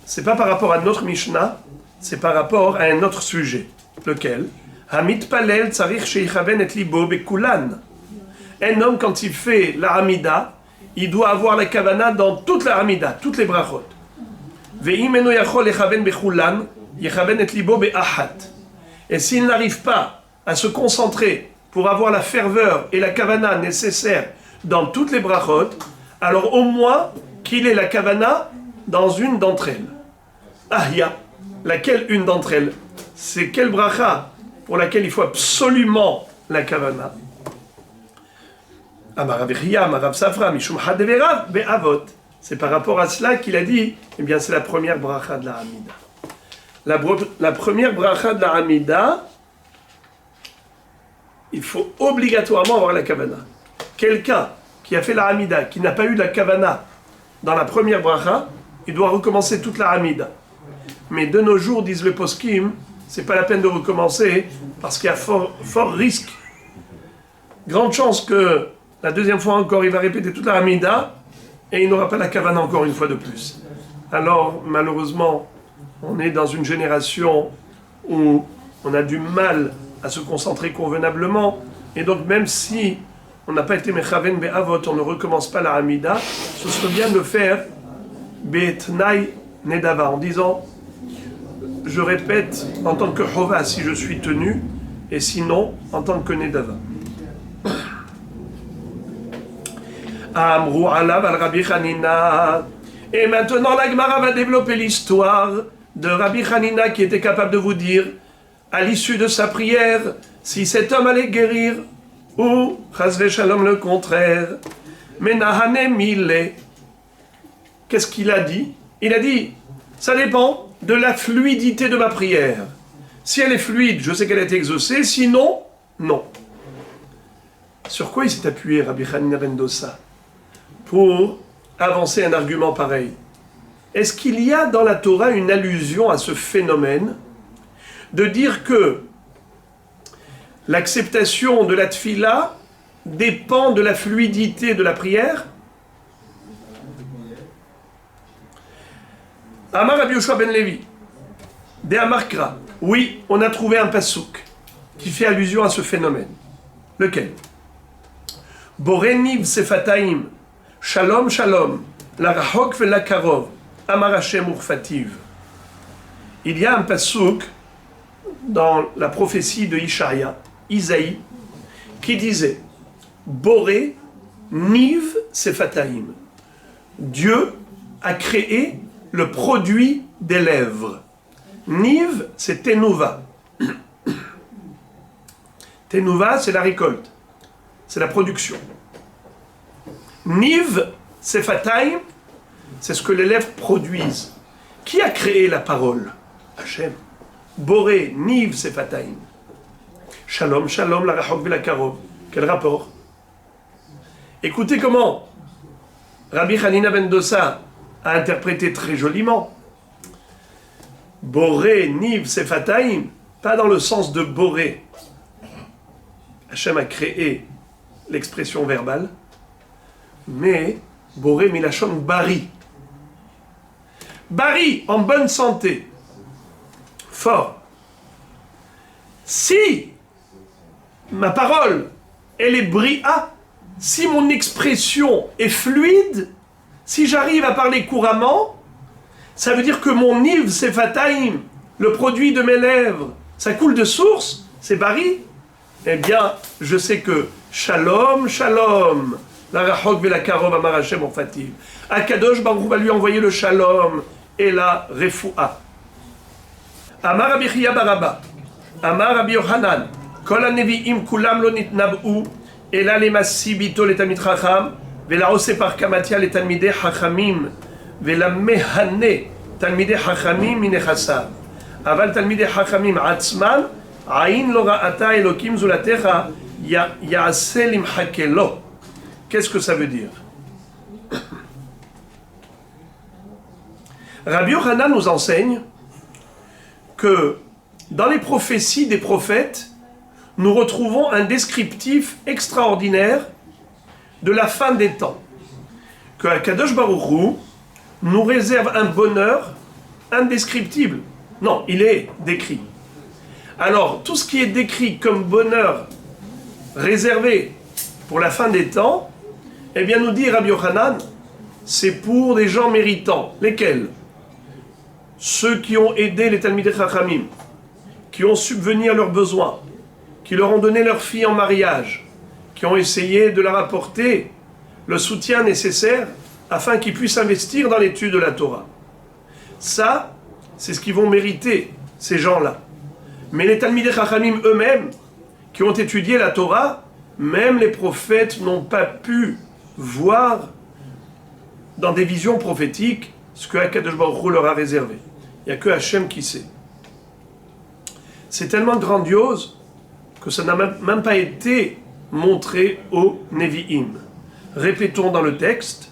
c'est pas par rapport à notre Mishnah, c'est par rapport à un autre sujet. Lequel? Hamit palel tsarich sheichaben et libo bekulan. Un homme, quand il fait la Hamida, il doit avoir la kavana dans toute la Hamida, toutes les brachot. Ve'im eno yachol lechaben bekulan, yechaben et libo be'ahat. Et s'il n'arrive pas à se concentrer pour avoir la ferveur et la kavana nécessaires dans toutes les brachot, alors au moins qu'il ait la kavana dans une d'entre elles. Ahia, laquelle une d'entre elles? C'est quelle bracha pour laquelle il faut absolument la kavana? Amar Rabbi Chia, Amar Rav Safra, Mishum Had Deverav Be'avot. C'est par rapport à cela qu'il a dit, eh bien c'est la première bracha de la Hamida. La première bracha de la Hamida, il faut obligatoirement avoir la kavana. Quelqu'un qui a fait la Hamida, qui n'a pas eu la kavana dans la première bracha, il doit recommencer toute la Hamida. Mais de nos jours, disent les poskim, c'est pas la peine de recommencer parce qu'il y a fort risque. Grande chance que la deuxième fois encore, il va répéter toute la Hamida, et il n'aura pas la kavana encore une fois de plus. Alors, malheureusement, on est dans une génération où on a du mal à se concentrer convenablement, et donc même si on n'a pas été mechaven be'avot, on ne recommence pas la Hamida, ce serait bien de le faire be'tnai nedava, en disant je répète en tant que chova si je suis tenu, et sinon en tant que nedava. Amrou alav al Rabbi Hanina. Et maintenant la Gemara va développer l'histoire de Rabbi Hanina qui était capable de vous dire à l'issue de sa prière si cet homme allait guérir ou chas shalom le contraire. Menahane mile. Qu'est-ce qu'il a dit? Il a dit ça dépend de la fluidité de ma prière. Si elle est fluide, je sais qu'elle est exaucée, sinon, non. Sur quoi il s'est appuyé Rabbi Hanina ben Dosa pour avancer un argument pareil? Est-ce qu'il y a dans la Torah une allusion à ce phénomène de dire que l'acceptation de la tfila dépend de la fluidité de la prière? Amar Rabbi Yoshua ben Levi, de Amarkra. Oui, on a trouvé un pasouk qui fait allusion à ce phénomène. Lequel? Boreniv sefataim, shalom shalom, la rahok ve la karov, Amar Hashem urfativ. Il y a un pasouk dans la prophétie de Ishaïa, Isaïe, qui disait Boré niv sefataim. Dieu a créé le produit des lèvres. Niv, c'est Tenouva. Tenouva, c'est la récolte. C'est la production. Niv, c'est Fataim, c'est ce que les lèvres produisent. Qui a créé la parole? Hachem. Boré, Niv, c'est Fataim. Shalom, shalom, la rachok la karov. Quel rapport? Écoutez comment Rabbi Hanina ben Dosa a interprété très joliment. Boré, Niv, Sefataim, pas dans le sens de Boré. Hachem a créé l'expression verbale, mais Boré Milachon Bari. Bari, en bonne santé, fort. Si ma parole, elle est bria, si mon expression est fluide, si j'arrive à parler couramment, ça veut dire que mon niv, c'est fataim, le produit de mes lèvres, ça coule de source, c'est bari. Eh bien, je sais que shalom, shalom, la rachok ve la karov amar Hashem urfativ. Akadosh Baruch Hu va lui envoyer le shalom et la refoua. Amar Rabbi Chia Baraba, Amar Rabbi Yochanan, kol hanevi'im kulam lo nitnab'u, ela lemassi bito letamid chacham, vela ose par kamatia letalmidei chachamim, vela mehane talmidei chachamim minechasav. Aval talmidei chachamim atzman, ayin lo ra'ata elokim zulatecha, ya'aseh limchakelo. Qu'est-ce que ça veut dire? Rabbi Yochanan nous enseigne que dans les prophéties des prophètes, nous retrouvons un descriptif extraordinaire de la fin des temps. Que Akadosh Baruch Hu nous réserve un bonheur indescriptible. Non, il est décrit. Alors, tout ce qui est décrit comme bonheur réservé pour la fin des temps, eh bien, nous dit Rabbi Yochanan, c'est pour des gens méritants. Lesquels? Ceux qui ont aidé les Talmidei Chachamim, qui ont subvenu à leurs besoins, qui leur ont donné leur fille en mariage, qui ont essayé de leur apporter le soutien nécessaire afin qu'ils puissent investir dans l'étude de la Torah. Ça, c'est ce qu'ils vont mériter, ces gens-là. Mais les Talmidei Chachamim eux-mêmes, qui ont étudié la Torah, même les prophètes n'ont pas pu voir dans des visions prophétiques ce que Akadosh Baruch Hu leur a réservé. Il n'y a que Hachem qui sait. C'est tellement grandiose que ça n'a même pas été montré aux Nevi'im. Répétons dans le texte.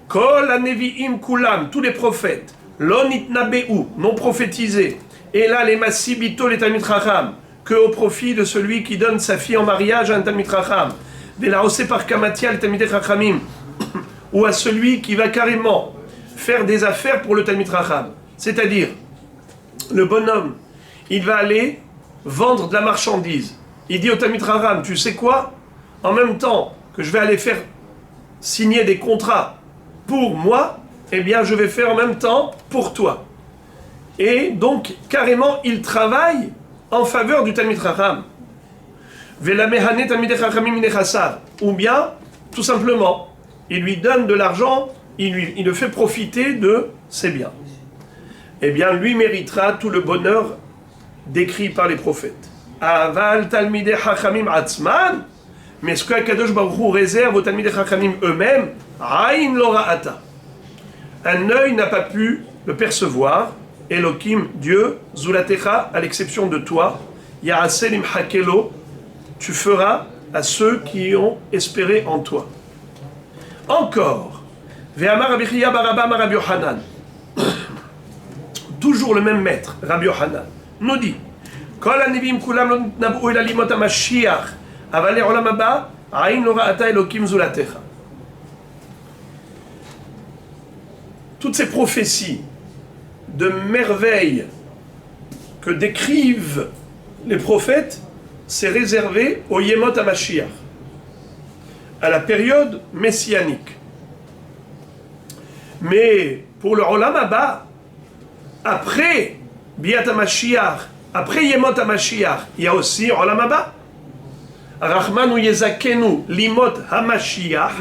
Kol ha-Nevi'im kulam, tous les prophètes, lo nitnabe'u, non prophétisés, et là les massibito, les Talmid Chacham, que au profit de celui qui donne sa fille en mariage à un Talmid Chacham, Velaosé par Kamatial Talmidei Chachamim, ou à celui qui va carrément faire des affaires pour le Talmid Chacham. C'est-à-dire, le bonhomme, il va aller vendre de la marchandise. Il dit au Talmid Chacham, tu sais quoi? En même temps que je vais aller faire signer des contrats pour moi, eh bien je vais faire en même temps pour toi. Et donc, carrément, il travaille en faveur du Talmid Chacham. Velamehane Talmidei Chachamim minechassav. Ou bien, tout simplement, il lui donne de l'argent, il le fait profiter de ses biens. Eh bien, lui méritera tout le bonheur décrit par les prophètes. Aval Talmidei Chachamim atzman. Mais ce que Akadosh Baruch Hu réserve aux Talmidei Chachamim eux-mêmes, Aïn lo ra'ata. Un œil n'a pas pu le percevoir. Elohim, Dieu, Zulatecha, à l'exception de toi, Ya'aseh limhakelo, tu feras à ceux qui ont espéré en toi. Encore, Ve'amar Rabbi Chiya bar Abba Amar Rabbi Yochanan, toujours le même maître, Rabbi Yochanan, nous dit, Kol hanivim kulam lo nab'u ela limot hamashiach, aval le'olam haba, aïn lo ra'ata Elohim Zulatecha. Toutes ces prophéties de merveilles que décrivent les prophètes, c'est réservé au Yemot HaMashiach, à la période messianique. Mais pour le Olam Haba, après Biat HaMashiach, après Yemot HaMashiach, il y a aussi Olam Haba. Rachmanu Yezakenu Limot HaMashiach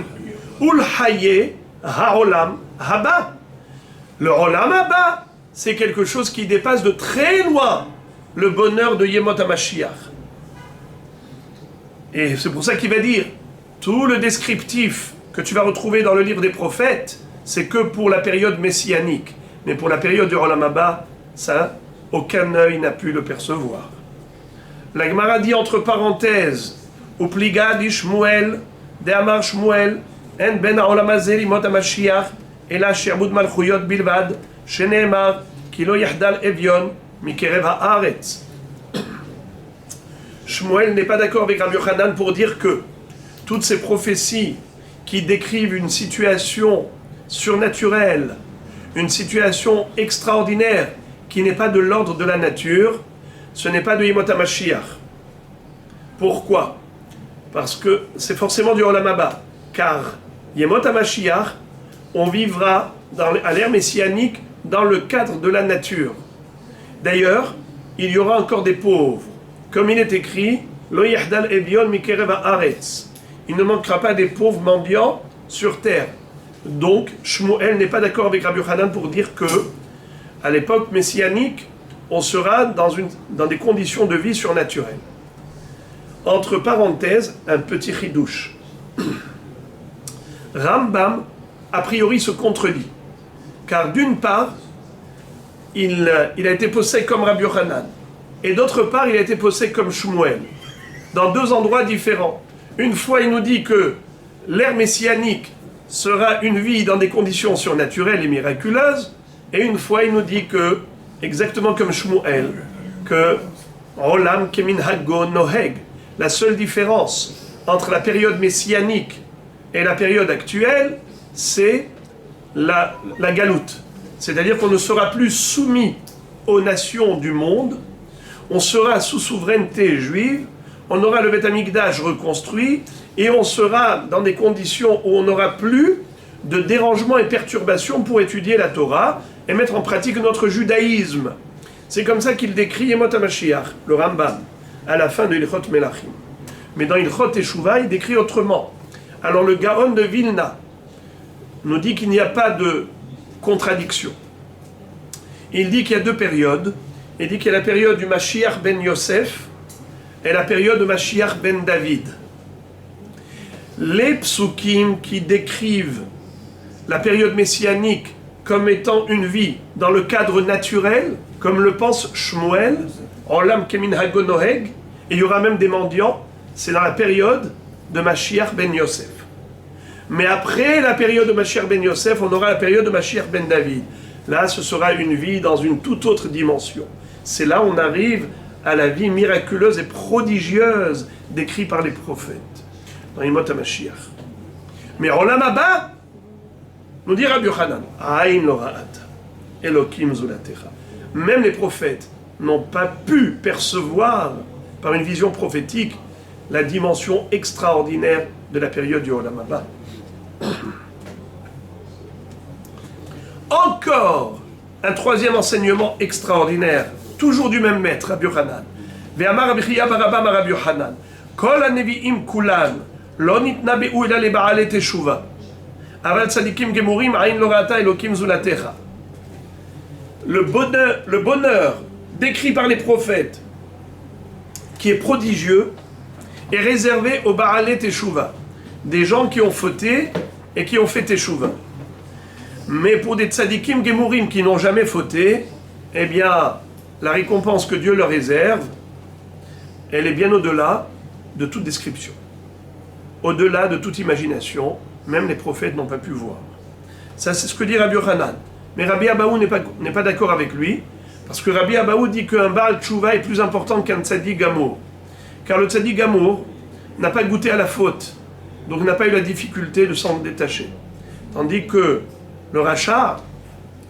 Ulhaye HaOlam Haba. Le Olam Haba, c'est quelque chose qui dépasse de très loin le bonheur de Yemot HaMashiach. Et c'est pour ça qu'il va dire, tout le descriptif que tu vas retrouver dans le livre des prophètes, c'est que pour la période messianique. Mais pour la période du Olam Haba, ça, aucun œil n'a pu le percevoir. La Gemara dit entre parenthèses, Upliga di Shmuel, de Amar Shmuel, En ben ha'olam hazeh limot HaMashiach, ela she'abud malchuyot bilvad, shene'emar, ki lo yahdal evyon, mikerev ha'aretz. Shmuel n'est pas d'accord avec Rabbi Yochanan pour dire que toutes ces prophéties qui décrivent une situation surnaturelle, une situation extraordinaire qui n'est pas de l'ordre de la nature, ce n'est pas de Yemot HaMashiach. Pourquoi? Parce que c'est forcément du Olam Haba. Car Yemot HaMashiach, on vivra à l'ère messianique dans le cadre de la nature. D'ailleurs, il y aura encore des pauvres. Comme il est écrit, Lo yahdal evyon mikerev haaretz. Il ne manquera pas des pauvres mendiants sur terre. Donc, Shmuel n'est pas d'accord avec Rabbi Yochanan pour dire que, à l'époque messianique, on sera dans des conditions de vie surnaturelles. Entre parenthèses, un petit chidouche. Rambam, a priori, se contredit. Car d'une part, il a été posé comme Rabbi Yochanan. Et d'autre part, il a été posé comme Shmuel. Dans deux endroits différents. Une fois, il nous dit que l'ère messianique sera une vie dans des conditions surnaturelles et miraculeuses. Et une fois, il nous dit que, exactement comme Shmuel, que Olam kemin hago noheg, la seule différence entre la période messianique et la période actuelle, c'est la galoute. C'est-à-dire qu'on ne sera plus soumis aux nations du monde, on sera sous souveraineté juive, on aura le Beth Amikdash reconstruit, et on sera dans des conditions où on n'aura plus de dérangement et perturbation pour étudier la Torah et mettre en pratique notre judaïsme. C'est comme ça qu'il décrit Yemot HaMashiach, le Rambam, à la fin de Ilchot Melachim. Mais dans Ilchot Teshuvah, il décrit autrement. Alors le Gaon de Vilna nous dit qu'il n'y a pas de contradiction. Il dit qu'il y a deux périodes. Il dit qu'il y a la période du Mashiach ben Yosef et la période de Mashiach ben David. Les psukim qui décrivent la période messianique comme étant une vie dans le cadre naturel, comme le pense Shmuel, Olam kemin hago noheg, et il y aura même des mendiants, c'est dans la période de Mashiach ben Yosef. Mais après la période de Mashiach ben Yosef, on aura la période de Mashiach ben David. Là, ce sera une vie dans une toute autre dimension. C'est là où on arrive à la vie miraculeuse et prodigieuse décrite par les prophètes. dans Yemot HaMashiach. Mais Olam Haba, nous dit Rabbi Yochanan, Aïn lo ra'at, Elokim zulatecha. Même les prophètes n'ont pas pu percevoir, par une vision prophétique, la dimension extraordinaire de la période du Olam Haba. Encore un troisième enseignement extraordinaire, toujours du même maître, Rabbi Yochanan. Ve'amar Rabbi Chiya bar Abba Rabbi Yochanan, Kol hanevi'im kulan, lo nitnabe'u ela leba'alei teshuva, aval tzadikim gemurim ayin lo ra'ata elokim zulatecha. Le bonheur décrit par les prophètes, qui est prodigieux, est réservé aux Ba'alei Teshuva, des gens qui ont fauté et qui ont fait Teshuva. Mais pour des tzadikim gemurim qui n'ont jamais fauté, eh bien, la récompense que Dieu leur réserve, elle est bien au-delà de toute description, au-delà de toute imagination, même les prophètes n'ont pas pu voir. Ça, c'est ce que dit Rabbi Yochanan. Mais Rabbi Abahu n'est pas d'accord avec lui, parce que Rabbi Abahu dit qu'un Baal Tshuva est plus important qu'un Tzadik Gamour. Car le Tzadik Gamour n'a pas goûté à la faute, donc n'a pas eu la difficulté de s'en détacher. Tandis que le Racha,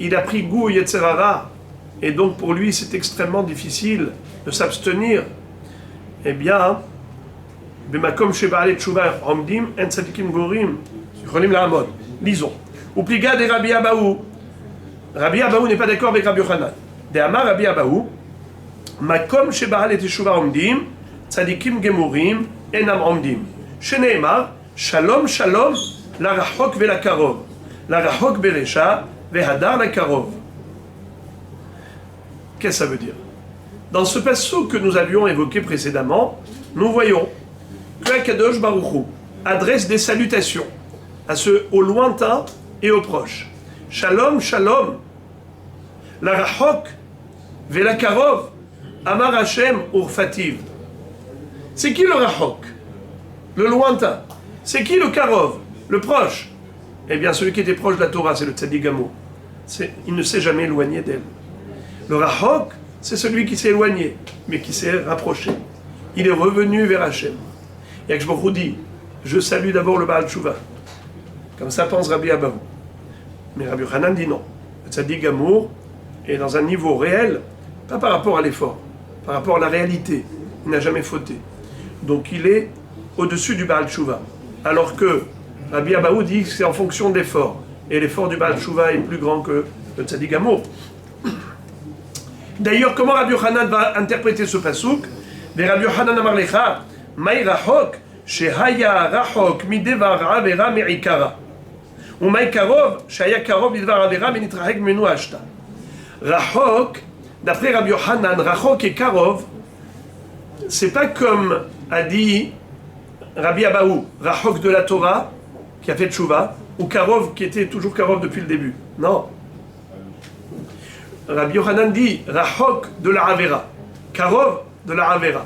il a pris goût au Yetzer Hara, et donc pour lui c'est extrêmement difficile de s'abstenir. Eh bien, B'makom sheba'alei tshuva omdim en tzadikim gorim yicholim la'amod. Lisons. Upliga de Rabbi Abahu. Rabbi Abahu n'est pas d'accord avec Rabbi Yochanan. De Amar Rabbi Abahu, Makom sheba'alei teshuva omdim, tzadikim gemurim enam omdim. Sheneemar, shalom shalom, la rachok ve la karov, la rachok beresha ve hadar la karov. Qu'est-ce que ça veut dire? Dans ce passage que nous avions évoqué précédemment, nous voyons que Akadosh Baruch Hu adresse des salutations à ceux au lointain et aux proches. Shalom, shalom, la rachok, vela karov, amar Hashem urfativ. C'est qui le rachok? Le lointain. C'est qui le karov? Le proche. Eh bien, celui qui était proche de la Torah, c'est le tzaddik gamour. Il ne s'est jamais éloigné d'elle. Le rachok, c'est celui qui s'est éloigné, mais qui s'est rapproché. Il est revenu vers Hashem. Et je vous dis, je salue d'abord le Baal Tshuva. Comme ça pense Rabbi Abahu. Mais Rabbi Yochanan dit non. Le tzaddik gamour est dans un niveau réel, pas par rapport à l'effort, par rapport à la réalité. Il n'a jamais fauté. Donc il est au-dessus du Baal Tshuva. Alors que Rabbi Abahu dit que c'est en fonction d'effort. Et l'effort du Baal Tshuva est plus grand que le tzaddik gamour. D'ailleurs, comment Rabbi Yochanan va interpréter ce pasuk? Mais Rabbi Yochanan amar lecha, Maï rachok, shehaya rachok midevar avera me'ikara. Ou maï karov, shehaya karov midevar avera menitrahek menu ashta. Rachok, d'après Rabbi Yochanan, rachok et karov, c'est pas comme a dit Rabbi Abahu, rachok de la Torah, qui a fait tchouva, ou karov qui était toujours karov depuis le début. Non. Rabbi Yochanan dit rachok de la Avera, karov de la Avera.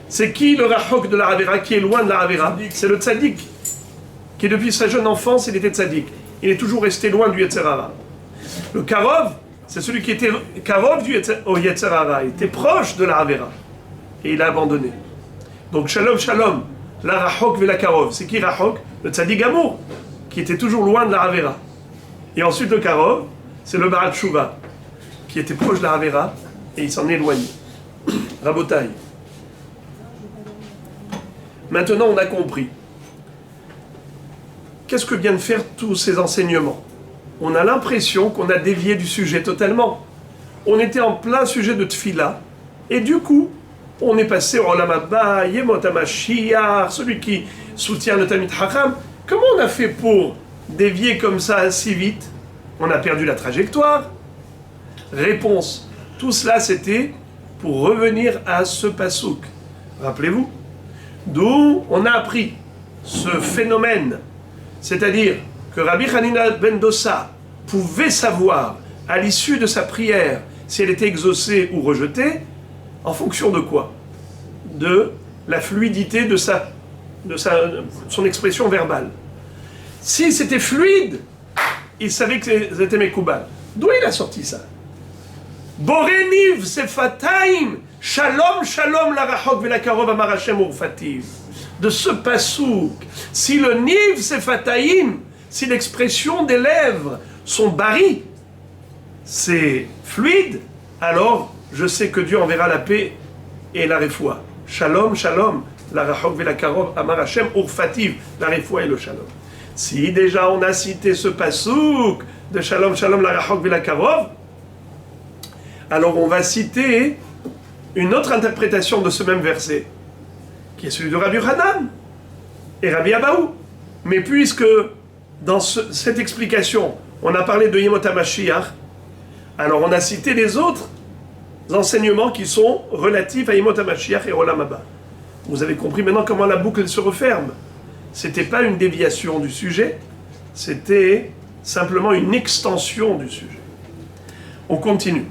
C'est qui le rachok de la Avera, qui est loin de la Avera? C'est le tzaddik, qui depuis sa jeune enfance, il était tzaddik. Il est toujours resté loin du Yetzer Hara. Le karov, c'est celui qui était karov au Yetzer Hara, il était proche de la Avera. Et il a abandonné. Donc shalom shalom, la rachok ve la karov. C'est qui rachok? Le tzaddik gamour, qui était toujours loin de la Avera. Et ensuite le karov, c'est le Baal Tshuva, qui était proche de la Avera, et il s'en est éloigné. Rabotai. Maintenant, on a compris. Qu'est-ce que viennent faire tous ces enseignements? On a l'impression qu'on a dévié du sujet totalement. On était en plein sujet de Tfila, et du coup, on est passé au Olam Haba, Yemot HaMashiach, celui qui soutient le Talmid Chacham. Comment on a fait pour dévier comme ça si vite? On a perdu la trajectoire. Réponse. Tout cela, c'était pour revenir à ce pasuk. Rappelez-vous. D'où on a appris ce phénomène. C'est-à-dire que Rabbi Hanina ben Dossa pouvait savoir, à l'issue de sa prière, si elle était exaucée ou rejetée, en fonction de quoi? De la fluidité de son expression verbale. Si c'était fluide, il savait que c'était Mekoubal. D'où il a sorti ça? Boreniv sefataim Shalom, shalom, la rachok velakarov amar Hashem urfativ. De ce pasouk, si le niv c'est fataïm, si l'expression des lèvres sont bari, c'est fluide, alors je sais que Dieu enverra la paix et la refoua. Shalom, shalom, la rachok velakarov amar Hashem urfativ, la refoua et le shalom. Si déjà on a cité ce pasouk de shalom, shalom, la rachok velakarov, alors on va citer une autre interprétation de ce même verset, qui est celui de Rabbi Hanan et Rabbi Abahu. Mais puisque dans cette explication, on a parlé de Yemot HaMashiach, alors on a cité les autres enseignements qui sont relatifs à Yemot HaMashiach et Olam Haba. Vous avez compris maintenant comment la boucle se referme. C'était pas une déviation du sujet, c'était simplement une extension du sujet. On continue.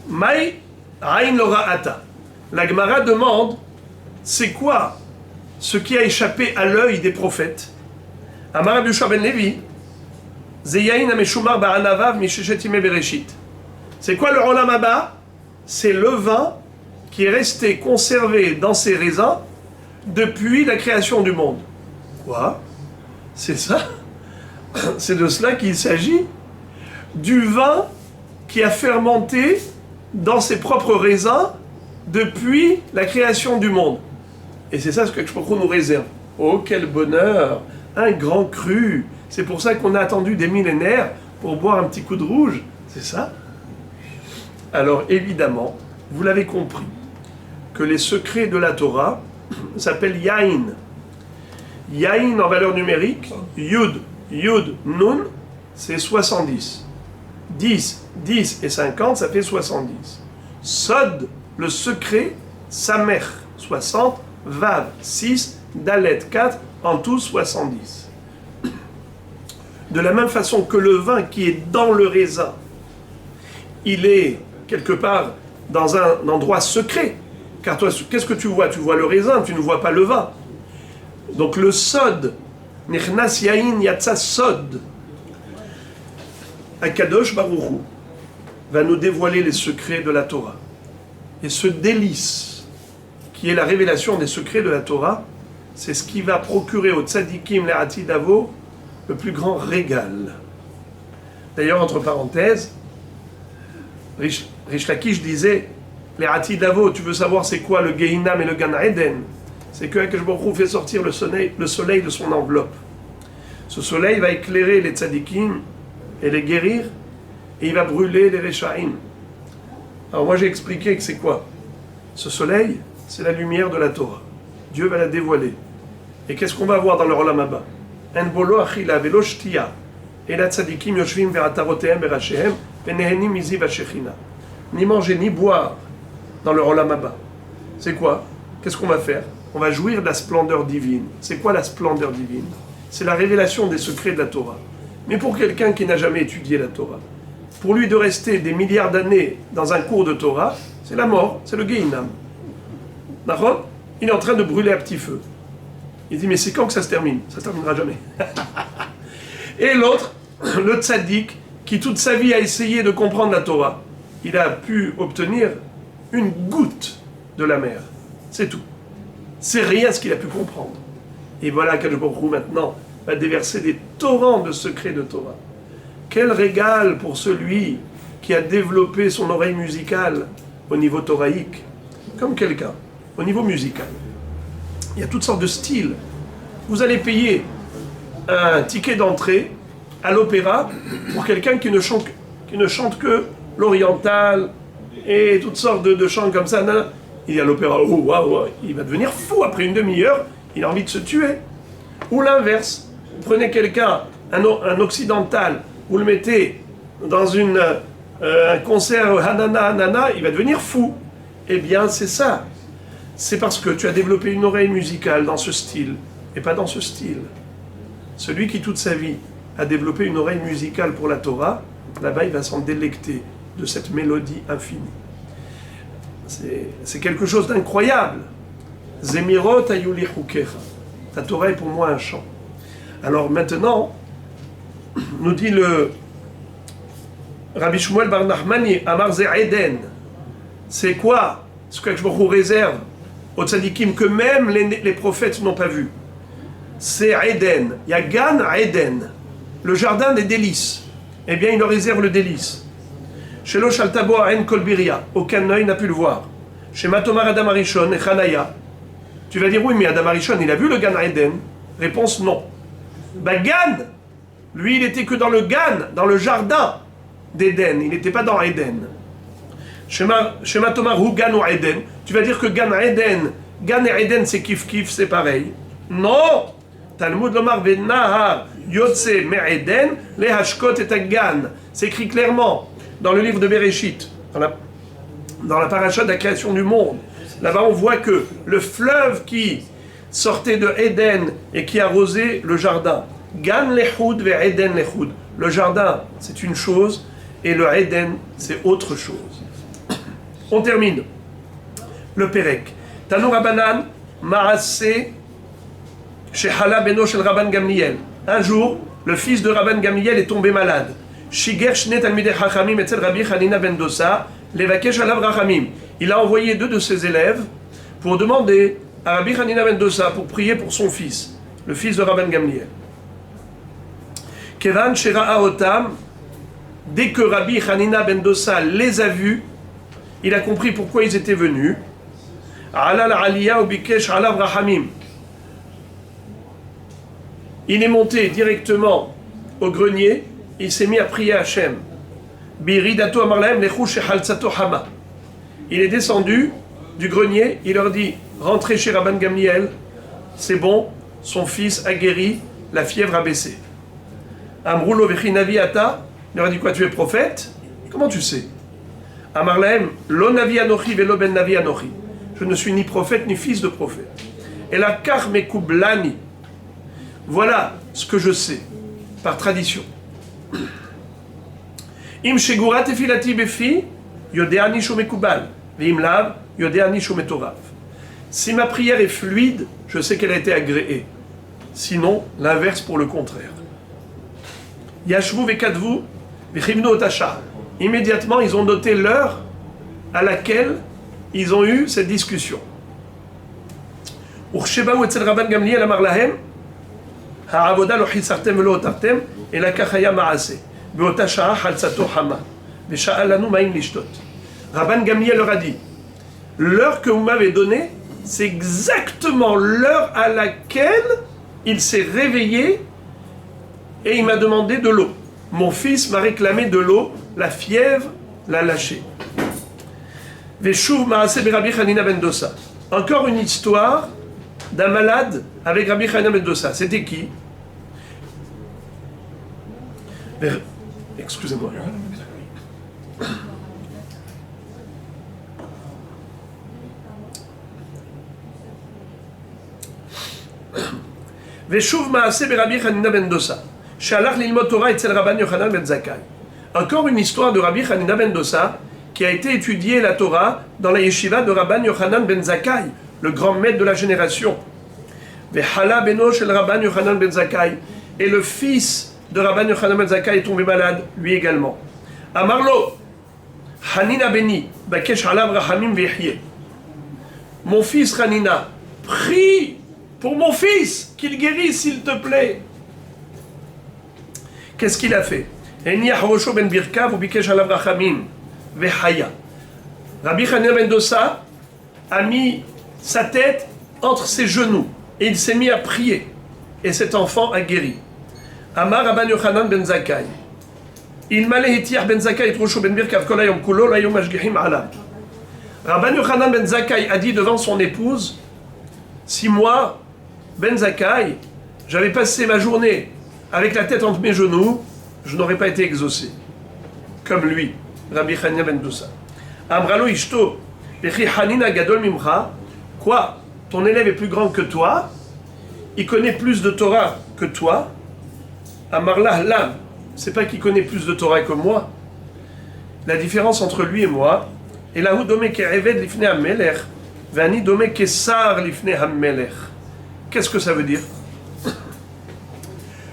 Maï Aïn Lora Ata. La Gemara demande, c'est quoi ce qui a échappé à l'œil des prophètes? Amar Rabbi Yoshua ben Levi, Zeyaïn Ameshumar Ba'anavav Misheshet Yimei Bereshit. C'est quoi le Olam Haba? C'est le vin qui est resté conservé dans ses raisins depuis la création du monde. Quoi? C'est ça? C'est de cela qu'il s'agit? Du vin qui a fermenté dans ses propres raisins depuis la création du monde. Et c'est ça ce que Shpokro nous réserve. Oh, quel bonheur! Un grand cru! C'est pour ça qu'on a attendu des millénaires pour boire un petit coup de rouge. C'est ça? Alors évidemment, vous l'avez compris, que les secrets de la Torah s'appellent Yain. Yain en valeur numérique, Yud, Nun, c'est 70. 10, 10 et 50, ça fait 70. Sod, le secret, Samer, 60, Vav, 6, Dalet, 4, en tout 70. De la même façon que le vin qui est dans le raisin, il est quelque part dans un endroit secret. Car toi, qu'est-ce que tu vois? Tu vois le raisin, tu ne vois pas le vin. Donc le Sod, Nichnas Yain Yatsa Sod, Akadosh Baruch Hu va nous dévoiler les secrets de la Torah. Et ce délice, qui est la révélation des secrets de la Torah, c'est ce qui va procurer au tzadikim le'atid avo le plus grand régal. D'ailleurs, entre parenthèses, Rish Lakish disait, le'atid avo, tu veux savoir c'est quoi le Gehinam et le Gan Eden? C'est que Akadosh Baruch Hu fait sortir le soleil de son enveloppe. Ce soleil va éclairer les tzadikim et les guérir, et il va brûler les Rechaim. Alors moi j'ai expliqué que c'est quoi? Ce soleil, c'est la lumière de la Torah. Dieu va la dévoiler. Et qu'est-ce qu'on va voir dans le Olam Haba? En bolo achila velo shtiya, et la tzadikim yoshvim ve'atarotehem berashehem, ve'nehenim mizi v'shechina. Ni manger ni boire dans le Olam Haba. C'est quoi? Qu'est-ce qu'on va faire? On va jouir de la splendeur divine. C'est quoi la splendeur divine? C'est la révélation des secrets de la Torah. Mais pour quelqu'un qui n'a jamais étudié la Torah, pour lui de rester des milliards d'années dans un cours de Torah, c'est la mort, c'est le Gehinam. D'accord? Il est en train de brûler à petit feu. Il dit, mais c'est quand que ça se termine? Ça ne se terminera jamais. Et l'autre, le tzaddik, qui toute sa vie a essayé de comprendre la Torah, il a pu obtenir une goutte de la mer. C'est tout. C'est rien ce qu'il a pu comprendre. Et voilà qu'Akadosh Baruch Hu maintenant va déverser des torrents de secrets de Torah. Quel régal pour celui qui a développé son oreille musicale au niveau thoraïque, comme quelqu'un, au niveau musical. Il y a toutes sortes de styles. Vous allez payer un ticket d'entrée à l'opéra pour quelqu'un qui ne chante que l'oriental et toutes sortes de chants comme ça. Il y a l'opéra, oh waouh, il va devenir fou après une demi-heure, il a envie de se tuer. Ou l'inverse, vous prenez quelqu'un, un occidental, vous le mettez dans un concert hanana, il va devenir fou. Eh bien, c'est ça. C'est parce que tu as développé une oreille musicale dans ce style, et pas dans ce style. Celui qui, toute sa vie, a développé une oreille musicale pour la Torah, là-bas, il va s'en délecter de cette mélodie infinie. C'est quelque chose d'incroyable. Zemirot ayuli chukecha. Ta Torah est pour moi un chant. Alors maintenant, nous dit le Rabbi Shmuel bar Nachmani, Amar ze Eden, C'est quoi ce que Baruch Hu réserve aux tzadikim que même les prophètes n'ont pas vu? C'est Eden. Il y a Gan Eden, le jardin des délices. Eh bien, il leur réserve le délice. Chez Lo Shaltabo Aen Kolbiria, aucun œil n'a pu le voir. Chez Matomar Adam Arishon et Chanaya. Tu vas dire, oui, mais Adam Arishon, il a vu le Gan Eden? Réponse, non. Ben, Gan, lui, il était que dans le Gan, dans le jardin d'Éden. Il n'était pas dans Eden. Chez Matomar Hu Gan ou Eden. Tu vas dire que Gan et Eden, c'est kiff-kiff, c'est pareil. Non! Talmud Lomar Venahar Yotse Me'eden Le Hashkot et Gan. C'est écrit clairement dans le livre de Bereshit, dans la paracha de la création du monde. Là-bas, on voit que le fleuve qui sortait de Eden et qui arrosait le jardin. Gan Lechoud ve Eden Lechoud. Le jardin, c'est une chose, et le Eden, c'est autre chose. On termine. Le Perek. Tanu Rabbanan, Maaseh, chez Hala Beno shel Rabban Gamliel. Un jour, le fils de Rabban Gamliel est tombé malade. Shiger Shne Talmidei Chachamim etzel Rabbi Hanina ben Dosa, levakesh alav rachamim. Il a envoyé 2 de ses élèves pour demander à Rabbi Hanina ben Dosa pour prier pour son fils, le fils de Rabban Gamliel. Kevan Shera'a Otam, dès que Rabbi Hanina ben Dosa les a vus, il a compris pourquoi ils étaient venus. Alal Aliyah ubikesh alav rachamim. Il est monté directement au grenier, il s'est mis à prier à Hachem. Biridato amarlahem lechu shehaltsato hama. Il est descendu du grenier, il leur dit, rentrez chez Rabban Gamliel, c'est bon, son fils a guéri, la fièvre a baissé. Amroulo vechinavi ata, il leur a dit quoi, tu es prophète? Comment tu sais? Amarlahem, lo navi anochi velo ben navi anochi. Je ne suis ni prophète ni fils de prophète. Et la kar mekublani. Voilà ce que je sais, par tradition. Im shegurat tefilati befi, yodea nishu mekubal, ve'im lav, yodea nishu metorav. Si ma prière est fluide, je sais qu'elle a été agréée. Sinon, l'inverse pour le contraire. Yashvu vekadvu, vechimnu otasha. Immédiatement, ils ont noté l'heure à laquelle ils ont eu cette discussion. Ursheba etzel Rabban Gamliel amar lahem, העבודה לא חיסרתם ולא הותרתם, אלא כך היה מעשה. באותה שעה חלצתו חמה, ושאל לנו מים לשתות. Rabban Gamliel leur a dit, l'heure que vous m'avez donnée, c'est exactement l'heure à laquelle il s'est réveillé et il m'a demandé de l'eau. Mon fils m'a réclamé de l'eau, la fièvre l'a lâché. Veshuv ma'aseh Rabbi Hanina ben Dosa. Encore une histoire d'un malade avec Rabbi Hanina ben Dosa. C'était qui? Excusez-moi. Veshuv ma'aseh Rabbi Hanina ben Dosa. Shalach lilmod Torah etzel Rabban Yochanan ben Zakkai. Encore une histoire de Rabbi Hanina ben Dosa qui a été étudié la Torah dans la yeshiva de Rabban Yochanan ben Zakkai, le grand maître de la génération. Vehala beno shel Rabban Yochanan ben Zakkai. Et le fils de Rabban Yochanan ben Zakkai est tombé malade, lui également. Amarlo, Hanina beni, bakesh alav rachamim vehye. Mon fils Hanina, prie pour mon fils, qu'il guérisse s'il te plaît. Qu'est-ce qu'il a fait? Eni Harosho ben Birkav ou bikesh alav rachamim vehaya. Rabbi Hanina ben Dosa a mis sa tête entre ses genoux et il s'est mis à prier. Et cet enfant a guéri. Amar Rabban Yochanan ben Zakkai. Il m'a lehitiach ben Zakkai et Rosho ben Birkav kol hayom kulo l'ayom mashgichim alav. Rabban Yochanan ben Zakkai a dit devant son épouse, si moi, ben Zakkai, j'avais passé ma journée avec la tête entre mes genoux, je n'aurais pas été exaucé. Comme lui, Rabbi Hanina ben Dosa. Amralo ishto, vechi Hanina gadol mimcha. Quoi? Ton élève est plus grand que toi, il connaît plus de Torah que toi. Amarlah lam, c'est pas qu'il connaît plus de Torah que moi. La différence entre lui et moi, et là où domé ke'eved lifne hamelech, vani domé ke'sar lifne hamelech. Qu'est-ce que ça veut dire?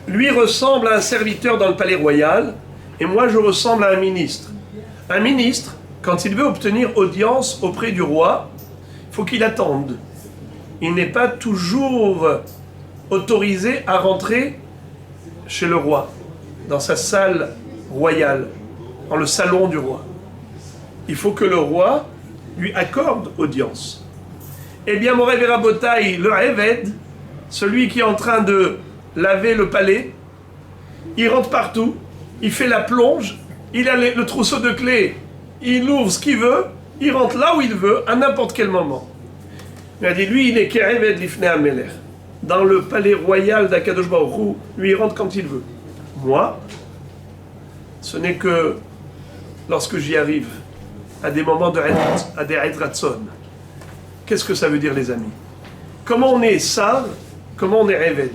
Lui ressemble à un serviteur dans le palais royal, et moi je ressemble à un ministre. Un ministre, quand il veut obtenir audience auprès du roi, il faut qu'il attende. Il n'est pas toujours autorisé à rentrer chez le roi, dans sa salle royale, dans le salon du roi. Il faut que le roi lui accorde audience. Eh bien, Moray Verabotaï, le Eved, celui qui est en train de laver le palais, il rentre partout, il fait la plonge, il a le trousseau de clés, il ouvre ce qu'il veut, il rentre là où il veut, à n'importe quel moment. Il a dit, lui, il est Ke'eved Lifnei HaMelech. Dans le palais royal d'Akadosh Baruch Hu, lui, il rentre quand il veut. Moi, ce n'est que lorsque j'y arrive, à des moments à des Ratzon. Qu'est-ce que ça veut dire, les amis? Comment on est Sar, comment on est Eved?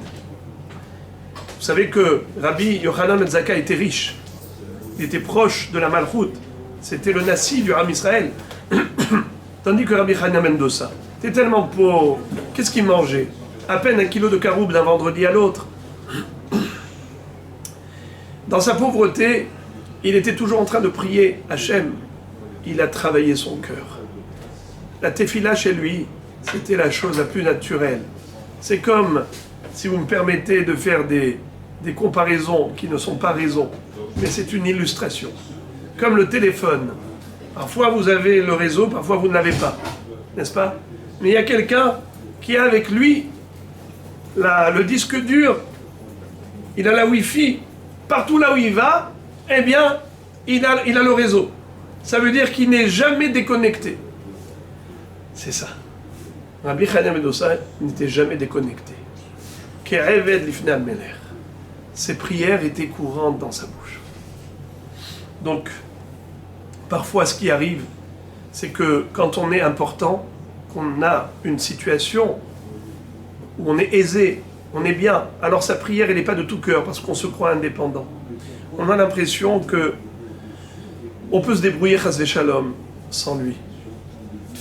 Vous savez que Rabbi Yochanan ben Zakkai était riche. Il était proche de la Malchoute. C'était le Nassi du Ram Israël. Tandis que Rabbi Chania Mendoza était tellement pauvre. Qu'est-ce qu'il mangeait? À peine 1 kilo de caroube d'un vendredi à l'autre. Dans sa pauvreté, il était toujours en train de prier Hachem. Il a travaillé son cœur. La tefila chez lui, c'était la chose la plus naturelle. C'est comme, si vous me permettez de faire des comparaisons qui ne sont pas raisons, mais c'est une illustration. Comme le téléphone. Parfois vous avez le réseau, parfois vous ne l'avez pas. N'est-ce pas? Mais il y a quelqu'un qui a avec lui le disque dur, il a la Wi-Fi. Partout là où il va, eh bien, il a le réseau. Ça veut dire qu'il n'est jamais déconnecté. C'est ça. Rabbi Chania Mendoza n'était jamais déconnecté. Ke'eved Lifnei HaMelech. Ses prières étaient courantes dans sa bouche. Donc, parfois ce qui arrive, c'est que quand on est important, qu'on a une situation où on est aisé, on est bien, alors sa prière elle n'est pas de tout cœur parce qu'on se croit indépendant. On a l'impression que on peut se débrouiller chas v'shalom sans lui.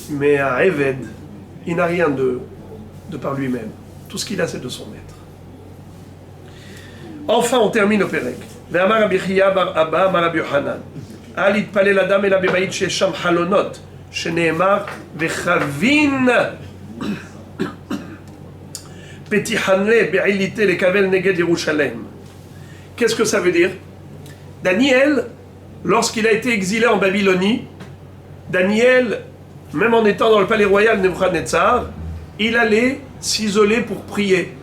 Mais à Eved, il n'a rien de par lui-même. Tout ce qu'il a, c'est de son maître. Enfin, on termine au Pérec. Ve'amar Rabbi Chiya bar Abba, amar Rabbi Yochanan. Al yitpalel adam ela bebayit shesham halonot, sheneemar vechavin petihanle be'ilite lekavel neged Yerushalem. Qu'est-ce que ça veut dire? Daniel, lorsqu'il a été exilé en Babylonie, Daniel, même en étant dans le palais royal de Nebuchadnezzar, il allait s'isoler pour prier.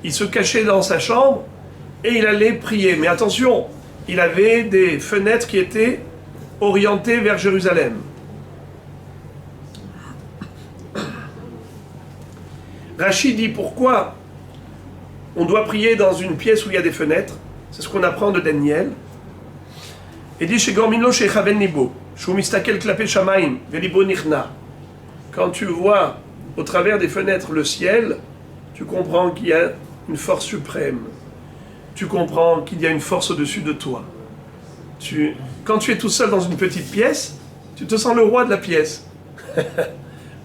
Il se cachait dans sa chambre et il allait prier. Mais attention, il avait des fenêtres qui étaient orientées vers Jérusalem. Rachid dit pourquoi on doit prier dans une pièce où il y a des fenêtres. C'est ce qu'on apprend de Daniel. Il dit chez Gormino chez Chaven Nibo, Shou mistakel klapé shamaim, velibo nichna. Quand tu vois au travers des fenêtres le ciel, tu comprends qu'il y a une force suprême. Tu comprends qu'il y a une force au-dessus de toi. Quand tu es tout seul dans une petite pièce, tu te sens le roi de la pièce.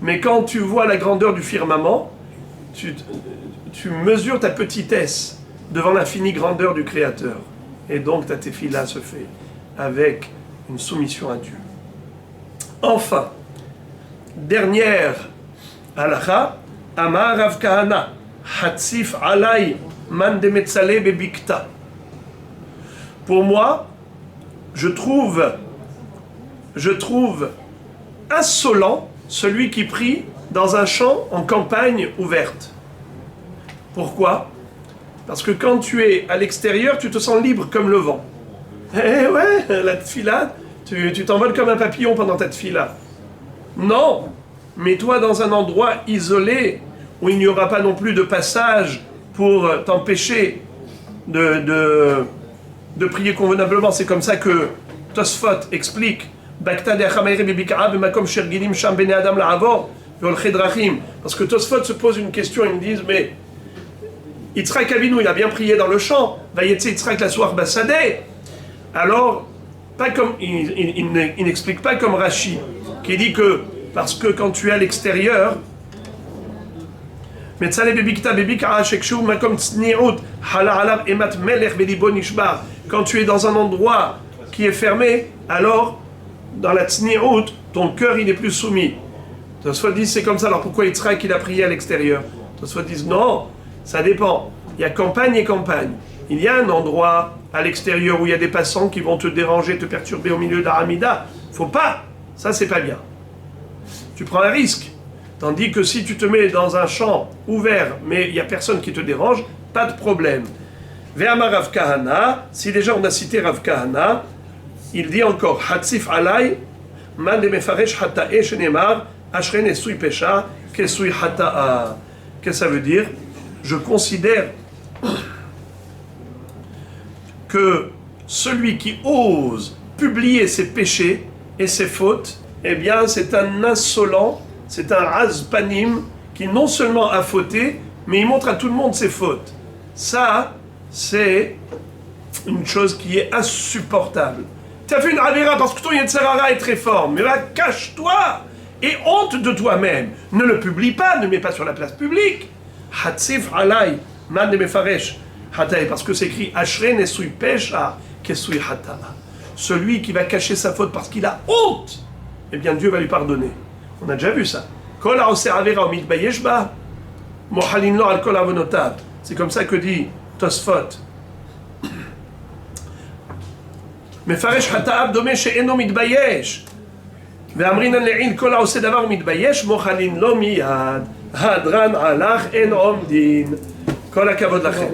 Mais quand tu vois la grandeur du firmament, tu mesures ta petitesse devant l'infinie grandeur du Créateur. Et donc ta tefila se fait avec une soumission à Dieu. Enfin, dernière halakha, Amar Rav Kahana, Hatzif alay man de metzale bebikta. Pour moi, je trouve insolent celui qui prie dans un champ en campagne ouverte. Pourquoi? Parce que quand tu es à l'extérieur, tu te sens libre comme le vent. Eh ouais, la tefila, tu t'envoles comme un papillon pendant ta tefila. Non, mets-toi dans un endroit isolé où il n'y aura pas non plus de passage pour t'empêcher de prier convenablement. C'est comme ça que Tosfot explique parce que Tosfot se pose une question, ils me disent mais Yitzhak Avinu il a bien prié dans le champ, Vayetze Yitzhak la soir Bassadeh. Alors, pas comme, il n'explique pas comme Rashi, qui dit que parce que quand tu es à l'extérieur, quand tu es dans un endroit qui est fermé, alors dans la tsni'ut, ton cœur il est plus soumis. Tosfot dit c'est comme ça, alors pourquoi Yitzhak il a prié à l'extérieur? Tosfot dit non, ça dépend. Il y a campagne et campagne. Il y a un endroit à l'extérieur où il y a des passants qui vont te déranger, te perturber au milieu d'Aramida. Faut pas, ça c'est pas bien. Tu prends un risque. Tandis que si tu te mets dans un champ ouvert, mais il n'y a personne qui te dérange, pas de problème. Ve'amar Rav Kahana, si déjà on a cité Rav Kahana, il dit encore Hatzif alay, man de mefaresh hata'e shenemar, ashren esui pesha, kesui hata'a. Qu'est-ce que ça veut dire? Je considère que celui qui ose publier ses péchés et ses fautes, eh bien c'est un insolent, c'est un razpanim qui non seulement a fauté, mais il montre à tout le monde ses fautes. Ça, c'est une chose qui est insupportable. Tu as fait une avéra parce que ton Yetzirara est très fort, mais là, cache-toi et honte de toi-même. Ne le publie pas, ne le mets pas sur la place publique. Hatzif alay, man de mefaresh, hatae, parce que c'est écrit Ashren esui pesha, kesui hata. Celui qui va cacher sa faute parce qu'il a honte, eh bien Dieu va lui pardonner. On a déjà vu ça. Kol ha'oser avera u'mitbayesh ba, mohalin lo al kol avonotav. C'est comme ça que dit Tosfot. מפרש חטאיו דומה שאינו מתבייש ואמרינן לעיל כל העושה דבר ומתבייש מוכנים לו מיד הדרן הלך אין עומדין כל הכבוד לכם